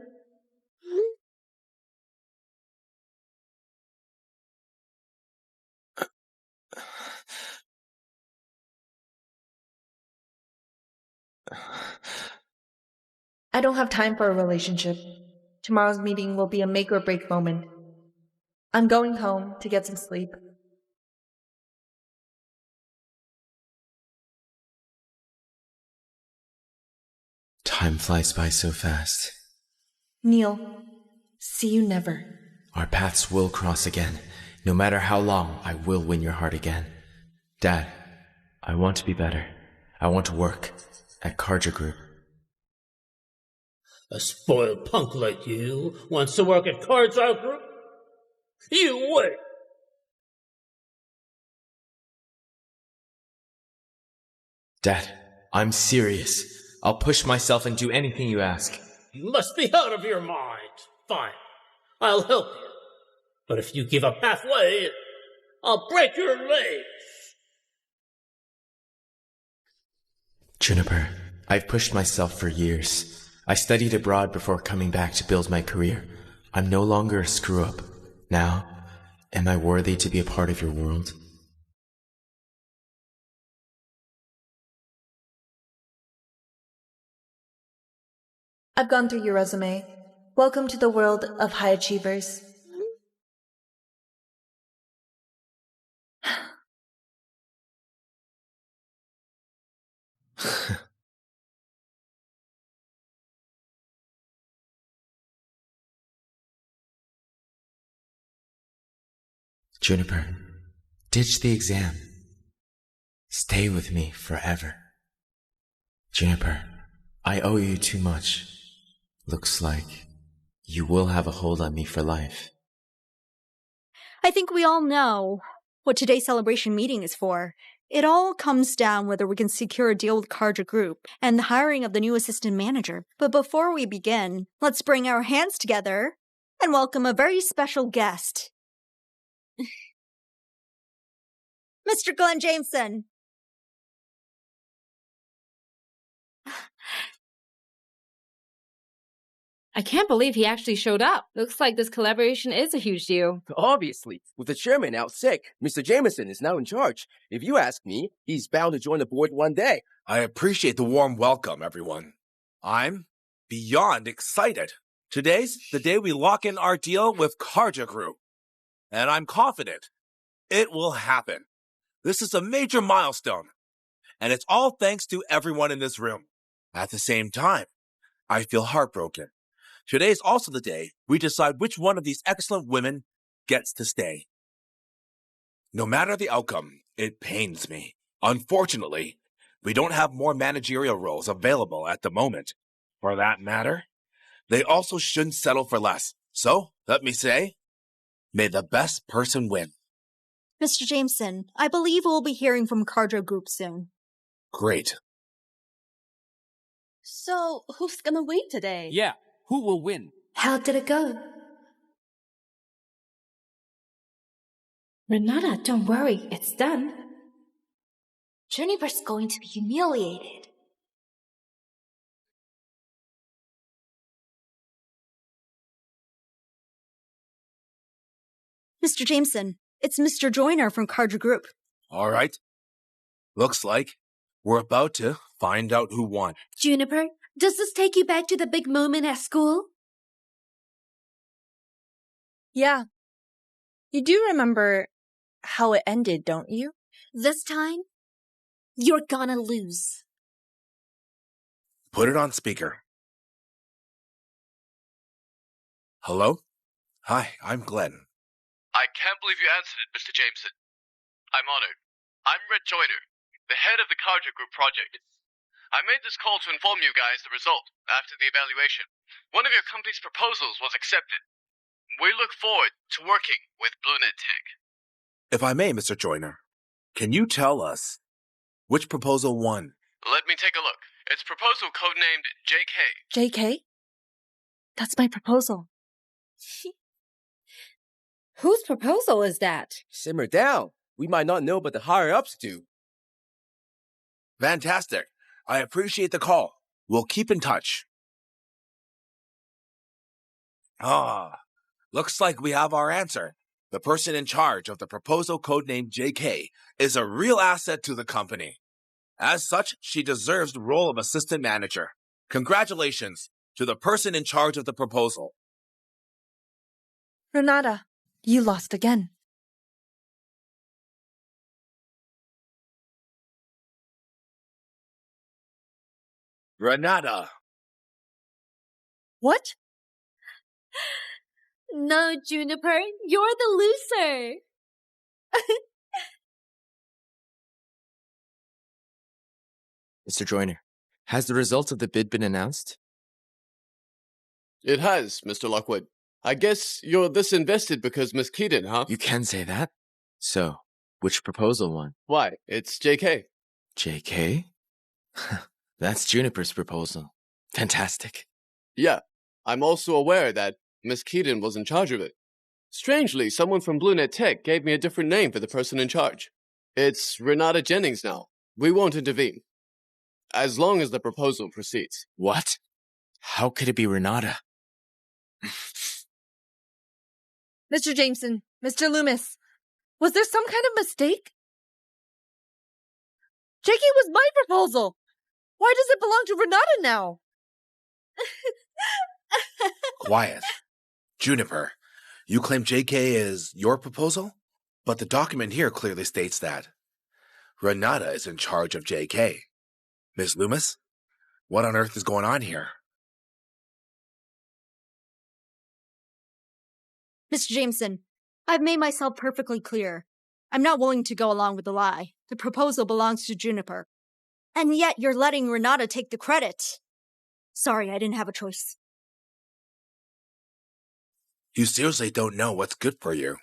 S1: I don't have time for a relationship. Tomorrow's meeting will be a make or break moment. I'm going home to get some sleep.
S2: Time flies by so fast.
S1: Neil, see you never.
S2: Our paths will cross again. No matter how long, I will win your heart again. Dad, I want to be better. I want to work at Karja Group.
S14: A spoiled punk like you wants to work at Karja Group? You wait!
S2: Dad, I'm serious. I'll push myself and do anything you ask.
S14: You must be out of your mind. Fine, I'll help you. But if you give up halfway, I'll break your legs.
S2: Juniper, I've pushed myself for years. I studied abroad before coming back to build my career. I'm no longer a screw-up. Now, am I worthy to be a part of your world?
S1: I've gone through your resume. Welcome to the world of high achievers.
S2: Juniper, ditch the exam. Stay with me forever. Juniper, I owe you too much. Looks like you will have a hold on me for life.
S16: I think we all know what today's celebration meeting is for. It all comes down whether we can secure a deal with Karja Group and the hiring of the new assistant manager. But before we begin, let's bring our hands together and welcome a very special guest. Mr. Glenn Jameson.
S4: I can't believe he actually showed up. Looks like this collaboration is a huge deal.
S10: Obviously. With the chairman out sick, Mr. Jameson is now in charge. If you ask me, he's bound to join the board one day.
S9: I appreciate the warm welcome, everyone. I'm beyond excited. Today's the day we lock in our deal with Karja Group. And I'm confident it will happen. This is a major milestone. And it's all thanks to everyone in this room. At the same time, I feel heartbroken. Today is also the day we decide which one of these excellent women gets to stay. No matter the outcome, it pains me. Unfortunately, we don't have more managerial roles available at the moment. For that matter, they also shouldn't settle for less. So, let me say, may the best person win.
S16: Mr. Jameson, I believe we'll be hearing from Karja Group soon.
S9: Great.
S15: So, who's gonna win today?
S8: Yeah, who will win?
S1: How did it go?
S4: Renata, don't worry, it's done.
S3: Juniper's going to be humiliated.
S16: Mr. Jameson, it's Mr. Joyner from Karja Group.
S9: All right. Looks like we're about to find out who won.
S5: Juniper, does this take you back to the big moment at school?
S1: Yeah. You do remember how it ended, don't you?
S5: This time, you're gonna lose.
S9: Put it on speaker. Hello? Hi, I'm Glenn.
S19: I can't believe you answered it, Mr. Jameson. I'm honored. I'm Red Joyner, the head of the Karja Group project. I made this call to inform you guys the result after the evaluation. One of your company's proposals was accepted. We look forward to working with BlueNet Tech.
S9: If I may, Mr. Joyner, can you tell us which proposal won?
S19: Let me take a look. It's proposal codenamed JK.
S1: JK? That's my proposal.
S4: Whose proposal is that?
S10: Simmer down. We might not know, but the higher-ups do.
S9: Fantastic. I appreciate the call. We'll keep in touch. Looks like we have our answer. The person in charge of the proposal codenamed JK is a real asset to the company. As such, she deserves the role of assistant manager. Congratulations to the person in charge of the proposal.
S1: Renata, you lost again.
S9: Renata.
S1: What?
S5: No, Juniper, you're the loser.
S2: Mr. Joyner, has the results of the bid been announced?
S19: It has, Mr. Lockwood. I guess you're this invested because Miss Keaton, huh?
S2: You can say that. So, which proposal won?
S19: Why, it's JK.
S2: JK? That's Juniper's proposal. Fantastic.
S19: Yeah, I'm also aware that Miss Keaton was in charge of it. Strangely, someone from BlueNet Tech gave me a different name for the person in charge. It's Renata Jennings now. We won't intervene. As long as the proposal proceeds.
S2: What? How could it be Renata?
S1: Mr. Jameson, Mr. Loomis, was there some kind of mistake? JK was my proposal. Why does it belong to Renata now?
S9: Quiet. Juniper, you claim JK is your proposal? But the document here clearly states that Renata is in charge of JK. Ms. Loomis, what on earth is going on here?
S16: Mr. Jameson, I've made myself perfectly clear. I'm not willing to go along with the lie. The proposal belongs to Juniper. And yet you're letting Renata take the credit. Sorry, I didn't have a choice.
S9: You seriously don't know what's good for you.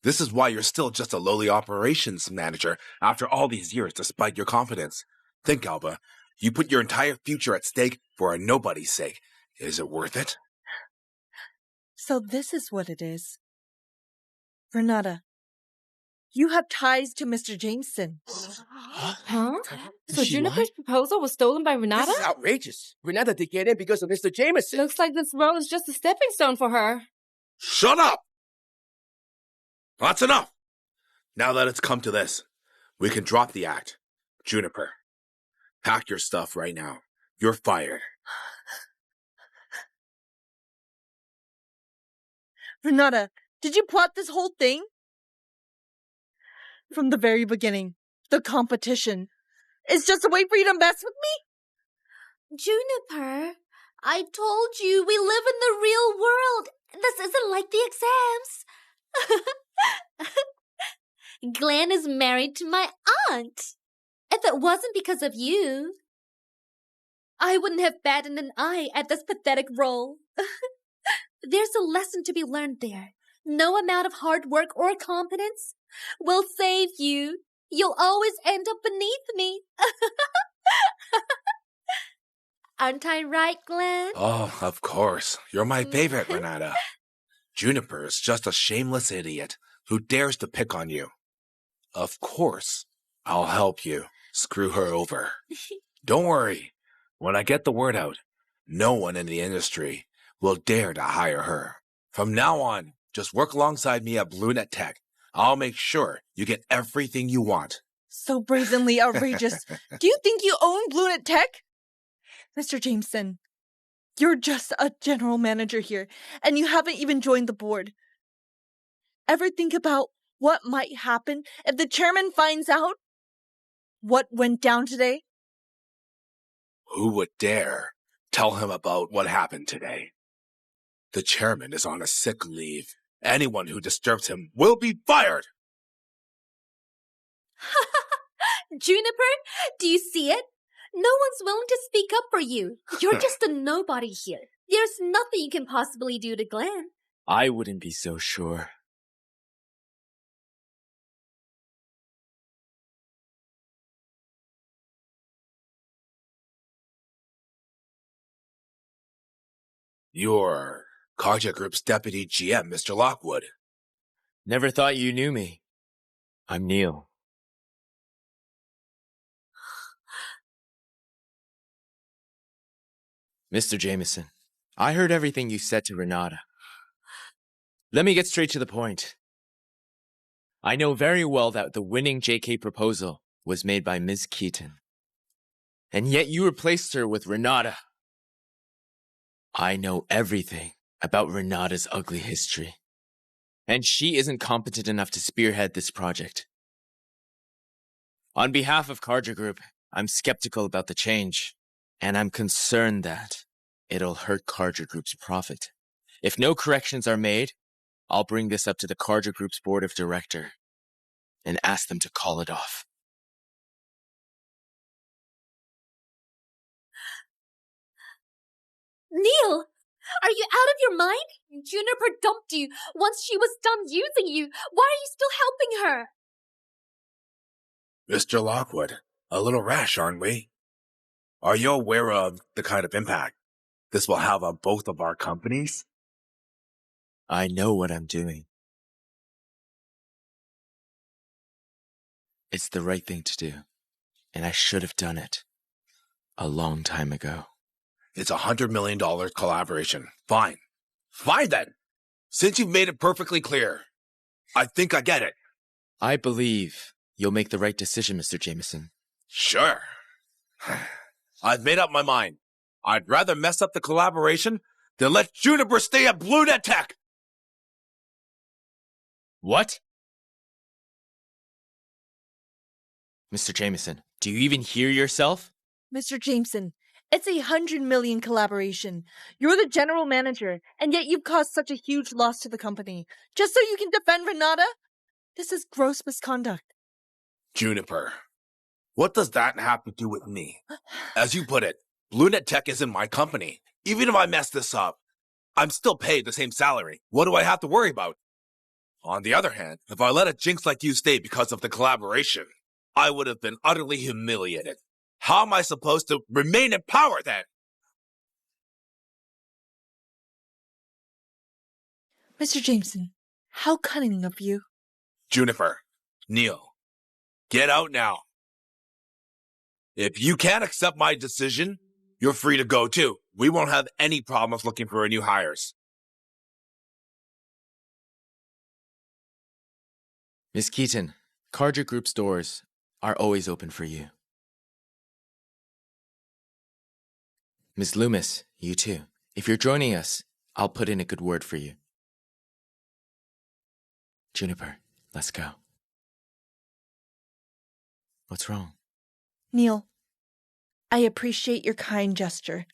S9: This is why you're still just a lowly operations manager after all these years, despite your confidence. Think, Alba. You put your entire future at stake for a nobody's sake. Is it worth it?
S1: So this is what it is. Renata,
S21: You have ties to Mr. Jameson.
S4: Huh? So Juniper's proposal was stolen by Renata?
S10: This is outrageous. Renata did get in because of Mr. Jameson.
S4: Looks like this role is just a stepping stone for her.
S9: Shut up! That's enough! Now that it's come to this, we can drop the act. Juniper, pack your stuff right now. You're fired.
S21: Renata, did you plot this whole thing? From the very beginning, the competition is just a way for you to mess with me?
S5: Juniper, I told you we live in the real world. This isn't like the exams. Glenn is married to my aunt. If it wasn't because of you, I wouldn't have batted an eye at this pathetic role. There's a lesson to be learned there. No amount of hard work or competence will save you. You'll always end up beneath me. Aren't I right, Glenn?
S9: Oh, of course. You're my favorite, Renata. Juniper is just a shameless idiot who dares to pick on you. Of course, I'll help you screw her over. Don't worry. When I get the word out, no one in the industry will dare to hire her. From now on, just work alongside me at BlueNet Tech. I'll make sure you get everything you want.
S21: So brazenly outrageous. Do you think you own BlueNet Tech? Mr. Jameson, you're just a general manager here, and you haven't even joined the board. Ever think about what might happen if the chairman finds out what went down today?
S9: Who would dare tell him about what happened today? The chairman is on a sick leave. Anyone who disturbs him will be fired!
S5: Juniper, do you see it? No one's willing to speak up for you. You're just a nobody here. There's nothing you can possibly do to Glenn.
S2: I wouldn't be so sure.
S9: You're Karja Group's deputy GM, Mr. Lockwood.
S2: Never thought you knew me. I'm Neil. Mr. Jameson, I heard everything you said to Renata. Let me get straight to the point. I know very well that the winning JK proposal was made by Ms. Keaton. And yet you replaced her with Renata. I know everything about Renata's ugly history. And she isn't competent enough to spearhead this project. On behalf of Karja Group, I'm skeptical about the change. And I'm concerned that it'll hurt Karja Group's profit. If no corrections are made, I'll bring this up to the Karja Group's board of directors and ask them to call it off.
S5: Neil, are you out of your mind? Juniper dumped you once she was done using you. Why are you still helping her?
S9: Mr. Lockwood, a little rash, aren't we? Are you aware of the kind of impact this will have on both of our companies?
S2: I know what I'm doing. It's the right thing to do, and I should have done it a long time ago.
S9: It's a $100 million collaboration. Fine. Fine then. Since you've made it perfectly clear, I think I get it.
S2: I believe you'll make the right decision, Mr. Jameson.
S9: Sure. I've made up my mind. I'd rather mess up the collaboration than let Juniper stay at BlueNet Tech.
S2: What? Mr. Jameson, do you even hear yourself?
S21: Mr. Jameson, it's a $100 million collaboration. You're the general manager, and yet you've caused such a huge loss to the company. Just so you can defend Renata? This is gross misconduct.
S9: Juniper, what does that have to do with me? As you put it, BlueNet Tech isn't my company. Even if I mess this up, I'm still paid the same salary. What do I have to worry about? On the other hand, if I let a jinx like you stay because of the collaboration, I would have been utterly humiliated. How am I supposed to remain in power then?
S21: Mr. Jameson, how cunning of you.
S9: Juniper, Neil, get out now. If you can't accept my decision, you're free to go too. We won't have any problems looking for new hires.
S2: Miss Keaton, Carter Group's doors are always open for you. Ms. Loomis, you too. If you're joining us, I'll put in a good word for you. Juniper, let's go. What's wrong?
S21: Neil, I appreciate your kind gesture,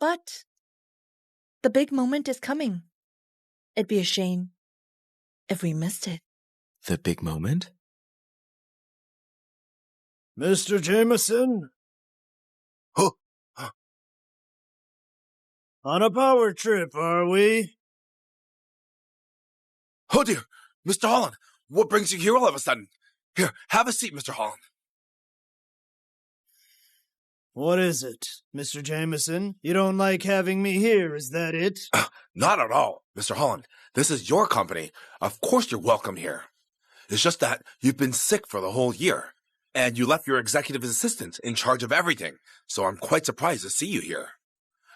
S21: but the big moment is coming. It'd be a shame if we missed it.
S2: The big moment?
S7: Mr. Jameson? On a power trip, are we?
S9: Oh dear, Mr. Holland, what brings you here all of a sudden? Here, have a seat, Mr. Holland.
S7: What is it, Mr. Jameson? You don't like having me here, is that it?
S9: Not at all, Mr. Holland. This is your company. Of course you're welcome here. It's just that you've been sick for the whole year, and you left your executive assistant in charge of everything, so I'm quite surprised to see you here.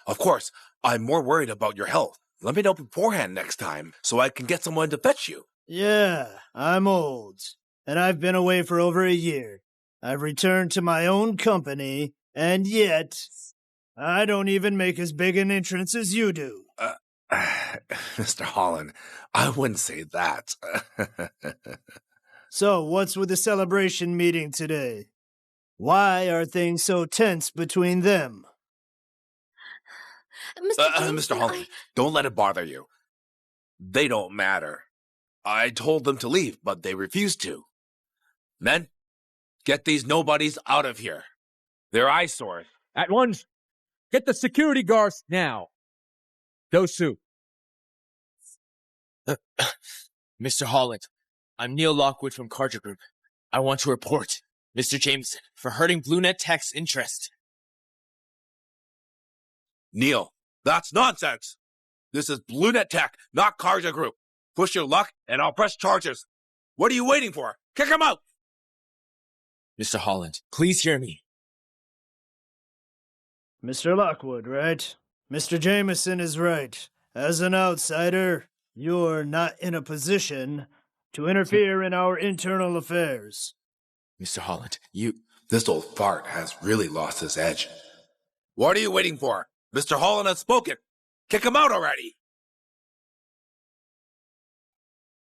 S9: Of course, I'm more worried about your health. Let me know beforehand next time, so I can get someone to fetch you.
S7: Yeah, I'm old, and I've been away for over a year. I've returned to my own company, and yet, I don't even make as big an entrance as you do.
S9: Mr. Holland, I wouldn't say that.
S7: So, what's with the celebration meeting today? Why are things so tense between them?
S9: Mr. Holland, don't let it bother you. They don't matter. I told them to leave, but they refused to. Men, get these nobodies out of here. They're eyesores.
S8: At once, get the security guards now. Dosu.
S2: Mr. Holland, I'm Neil Lockwood from Carter Group. I want to report Mr. Jameson for hurting BlueNet Tech's interest.
S9: Neil, that's nonsense. This is BlueNet Tech, not Carter Group. Push your luck, and I'll press charges. What are you waiting for? Kick him out!
S2: Mr. Holland, please hear me.
S7: Mr. Lockwood, right? Mr. Jameson is right. As an outsider, you're not in a position to interfere in our internal affairs.
S2: Mr. Holland,
S9: This old fart has really lost his edge. What are you waiting for? Mr. Holland has spoken. Kick him out already.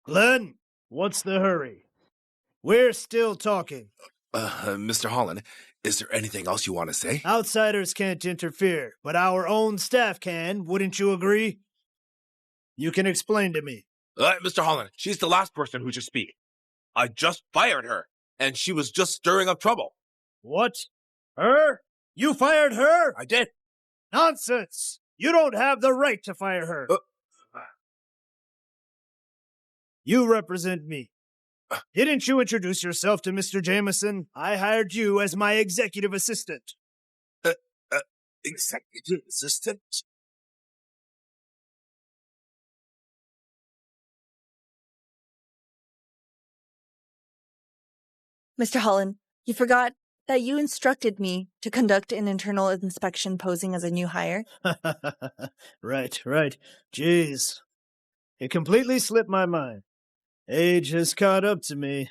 S7: Glenn, what's the hurry? We're still talking.
S9: Mr. Holland, is there anything else you want to say?
S7: Outsiders can't interfere, but our own staff can, wouldn't you agree? You can explain to me.
S9: Mr. Holland, she's the last person who should speak. I just fired her, and she was just stirring up trouble.
S7: What? Her? You fired her?
S9: I did.
S7: Nonsense! You don't have the right to fire her. You represent me. Didn't you introduce yourself to Mr. Jameson? I hired you as my executive assistant.
S9: Executive assistant?
S21: Mr. Holland, you forgot that you instructed me to conduct an internal inspection posing as a new hire.
S7: Right. Jeez. It completely slipped my mind. Age has caught up to me.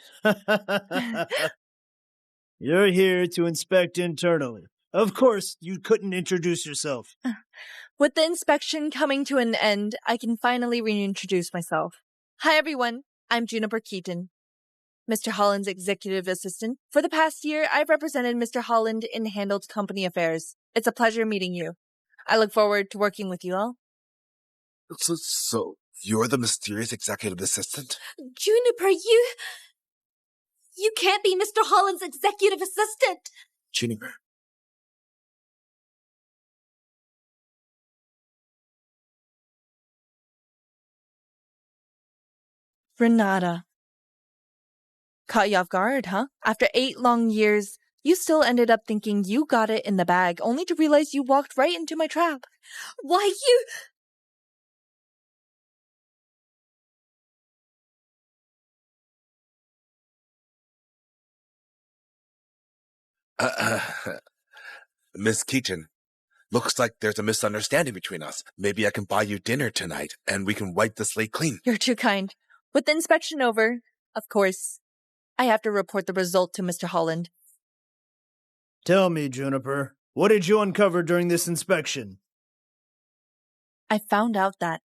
S7: You're here to inspect internally. Of course, you couldn't introduce yourself.
S21: With the inspection coming to an end, I can finally reintroduce myself. Hi, everyone. I'm Juniper Keaton, Mr. Holland's executive assistant. For the past year, I've represented Mr. Holland and handled company affairs. It's a pleasure meeting you. I look forward to working with you all.
S9: So you're the mysterious executive assistant?
S12: Juniper, you can't be Mr. Holland's executive assistant.
S2: Juniper.
S21: Renata. Caught you off guard, huh? After 8 long years, you still ended up thinking you got it in the bag, only to realize you walked right into my trap.
S12: Why, you...
S9: Miss Keaton, looks like there's a misunderstanding between us. Maybe I can buy you dinner tonight, and we can wipe the slate clean.
S21: You're too kind. With the inspection over, of course, I have to report the result to Mr. Holland.
S7: Tell me, Juniper, what did you uncover during this inspection?
S21: I found out that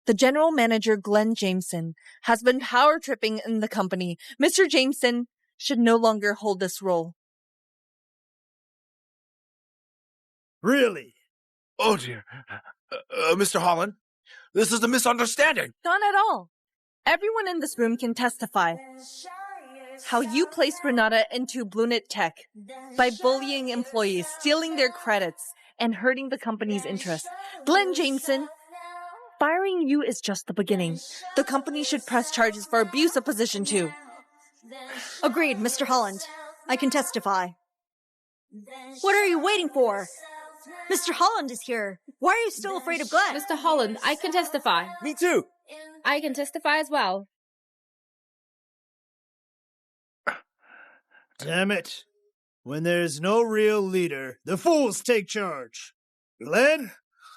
S21: the general manager, Glenn Jameson, has been power tripping in the company. Mr. Jameson should no longer hold this role.
S7: Really?
S9: Oh, dear. Mr. Holland, this is a misunderstanding.
S21: Not at all. Everyone in this room can testify how you placed Renata into Bluenit Tech by bullying employees, stealing their credits, and hurting the company's interest. Glenn Jameson, firing you is just the beginning. The company should press charges for abuse of position too.
S16: Agreed, Mr. Holland. I can testify. What are you waiting for? Mr. Holland is here. Why are you still afraid of Glenn?
S4: Mr. Holland, I can testify.
S10: Me too.
S4: I can testify as well.
S7: Damn it. When there's no real leader, the fools take charge. Glenn,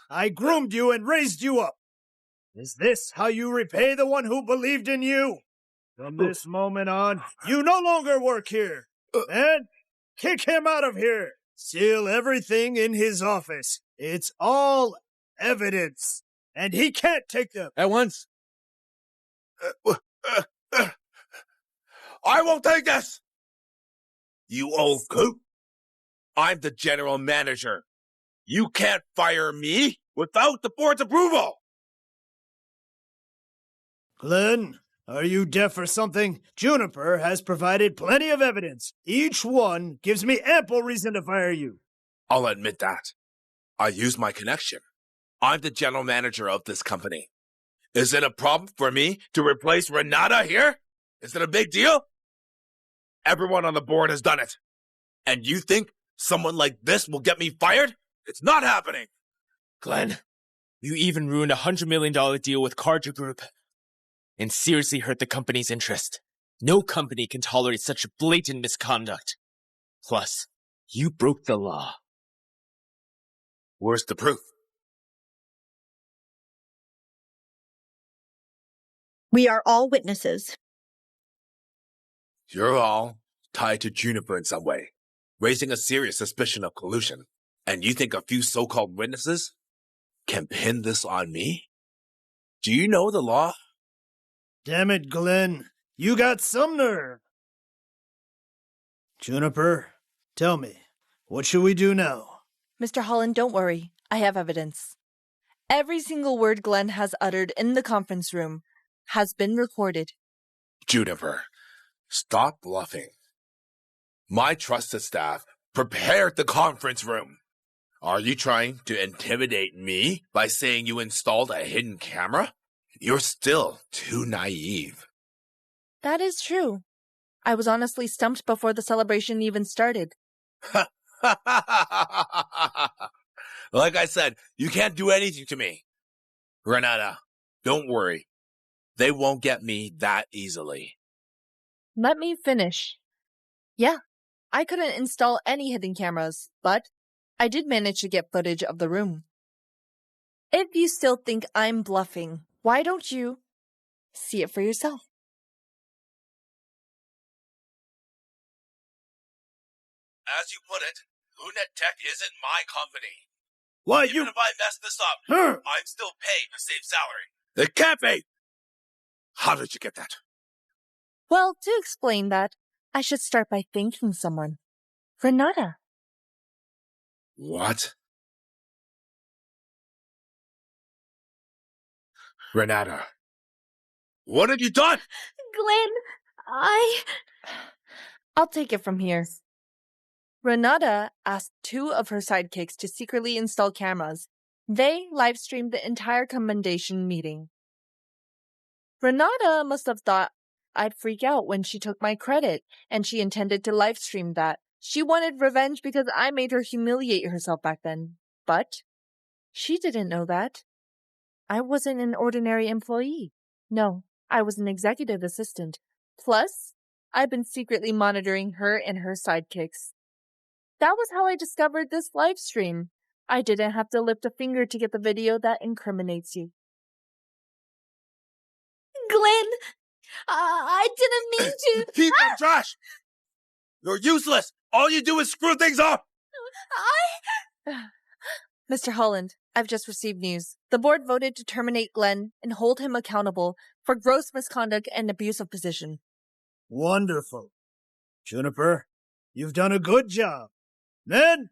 S7: I groomed you and raised you up. Is this how you repay the one who believed in you? From this moment on, you no longer work here. And kick him out of here. Seal everything in his office. It's all evidence. And he can't take them.
S8: At once.
S9: I won't take this! You old coot. I'm the general manager. You can't fire me without the board's approval!
S7: Glenn, are you deaf or something? Juniper has provided plenty of evidence. Each one gives me ample reason to fire you.
S9: I'll admit that. I use my connection. I'm the general manager of this company. Is it a problem for me to replace Renata here? Is it a big deal? Everyone on the board has done it. And you think someone like this will get me fired? It's not happening.
S2: Glenn, you even ruined a $100 million deal with Carter Group and seriously hurt the company's interest. No company can tolerate such blatant misconduct. Plus, you broke the law.
S9: Where's the proof?
S16: We are all witnesses.
S9: You're all tied to Juniper in some way, raising a serious suspicion of collusion. And you think a few so-called witnesses can pin this on me? Do you know the law?
S7: Damn it, Glenn. You got some nerve. Juniper, tell me, what should we do now?
S21: Mr. Holland, don't worry. I have evidence. Every single word Glenn has uttered in the conference room has been recorded.
S9: Juniper, stop bluffing. My trusted staff prepared the conference room. Are you trying to intimidate me by saying you installed a hidden camera? You're still too naive.
S21: That is true. I was honestly stumped before the celebration even started.
S9: Like I said, you can't do anything to me. Renata, don't worry. They won't get me that easily.
S21: Let me finish. Yeah, I couldn't install any hidden cameras, but I did manage to get footage of the room. If you still think I'm bluffing, why don't you see it for yourself?
S9: As you put it, Bluenit Tech isn't my company.
S7: What,
S9: Even if I mess this up, I'm still paid the same salary. It can't be! How did you get that?
S21: Well, to explain that, I should start by thanking someone. Renata.
S9: What? Renata, what have you done?
S21: Glenn, I'll take it from here. Renata asked 2 of her sidekicks to secretly install cameras. They live-streamed the entire commendation meeting. Renata must have thought I'd freak out when she took my credit, and she intended to live-stream that. She wanted revenge because I made her humiliate herself back then. But she didn't know that. I wasn't an ordinary employee. No, I was an executive assistant. Plus, I've been secretly monitoring her and her sidekicks. That was how I discovered this live stream. I didn't have to lift a finger to get the video that incriminates you.
S5: Glenn, I didn't mean to.
S9: Keep it, Josh! You're useless! All you do is screw things up!
S21: Mr. Holland, I've just received news. The board voted to terminate Glenn and hold him accountable for gross misconduct and abuse of position.
S7: Wonderful. Juniper, you've done a good job. Men,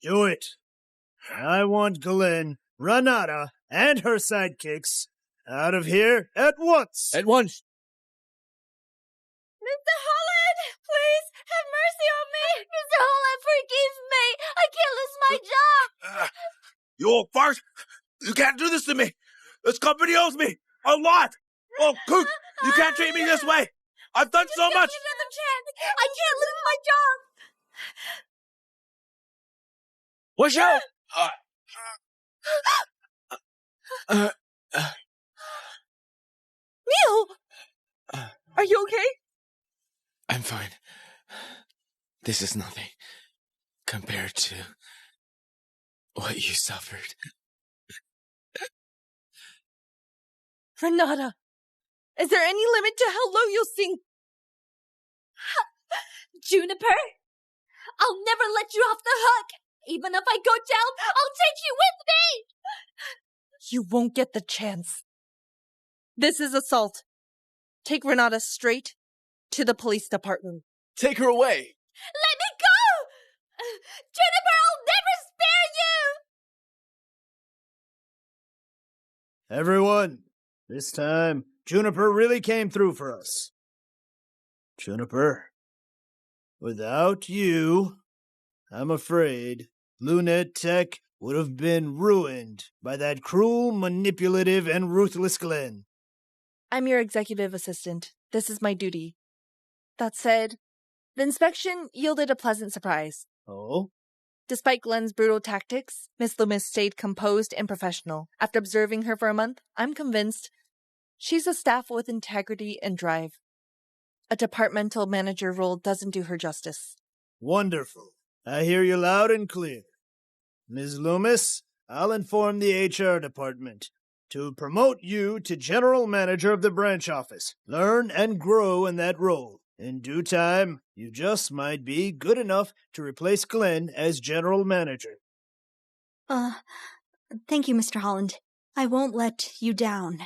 S7: do it. I want Glenn, Renata, and her sidekicks out of here at once.
S8: At once.
S3: Mr. Holland, please have mercy on me. Mr. Holland, forgive me. I can't lose my job.
S9: You old fart! You can't do this to me! This company owes me a lot! Oh, Cook, you can't treat me this way! I've done so much!
S3: Give me another chance. I can't lose my job.
S8: Watch out!
S21: Neil! Are you okay?
S2: I'm fine. This is nothing compared to what you suffered.
S21: Renata, is there any limit to how low you'll sink?
S3: Juniper, I'll never let you off the hook. Even if I go down, I'll take you with me.
S21: You won't get the chance. This is assault. Take Renata straight to the police department.
S10: Take her away.
S3: Let me go! Juniper, I'll never spare you!
S7: Everyone, this time, Juniper really came through for us. Juniper, without you, I'm afraid Lunet Tech would have been ruined by that cruel, manipulative, and ruthless Glenn.
S21: I'm your executive assistant. This is my duty. That said, the inspection yielded a pleasant surprise.
S7: Oh?
S21: Despite Glenn's brutal tactics, Miss Loomis stayed composed and professional. After observing her for a month, I'm convinced she's a staff with integrity and drive. A departmental manager role doesn't do her justice.
S7: Wonderful. I hear you loud and clear. Ms. Loomis, I'll inform the HR department to promote you to general manager of the branch office. Learn and grow in that role. In due time, you just might be good enough to replace Glenn as general manager.
S16: Thank you, Mr. Holland. I won't let you down.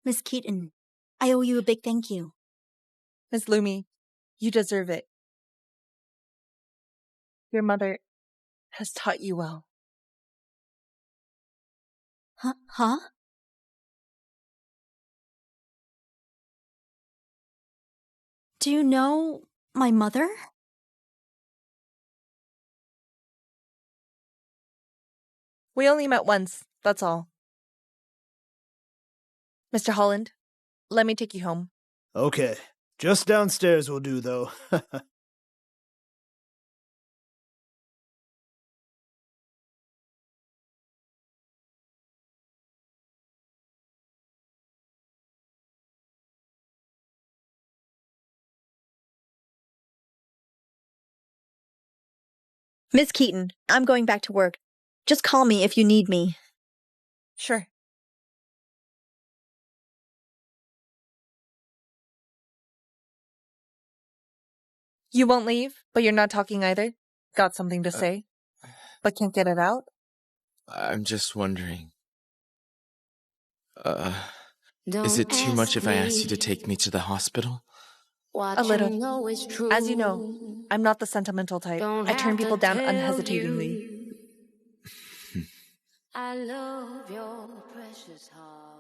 S16: Miss Keaton, I owe you a big thank you.
S21: Miss Loomis, you deserve it. Your mother has taught you well.
S16: Huh? Do you know my mother?
S21: We only met once, that's all. Mr. Holland, let me take you home.
S7: Okay. Just downstairs will do, though.
S16: Miss Keaton, I'm going back to work. Just call me if you need me.
S21: Sure. You won't leave, but you're not talking either? Got something to say, but can't get it out?
S2: I'm just wondering. Is it too much if I ask you to take me to the hospital?
S21: A little. As you know, I'm not the sentimental type. I turn people down unhesitatingly.
S18: I love your precious heart.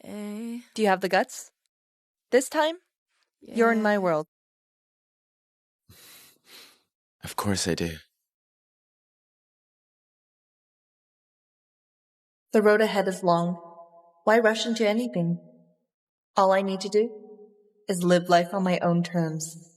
S21: Do you have the guts? This time, you're in my world.
S2: Of course I do.
S21: The road ahead is long. Why rush into anything? All I need to do is live life on my own terms.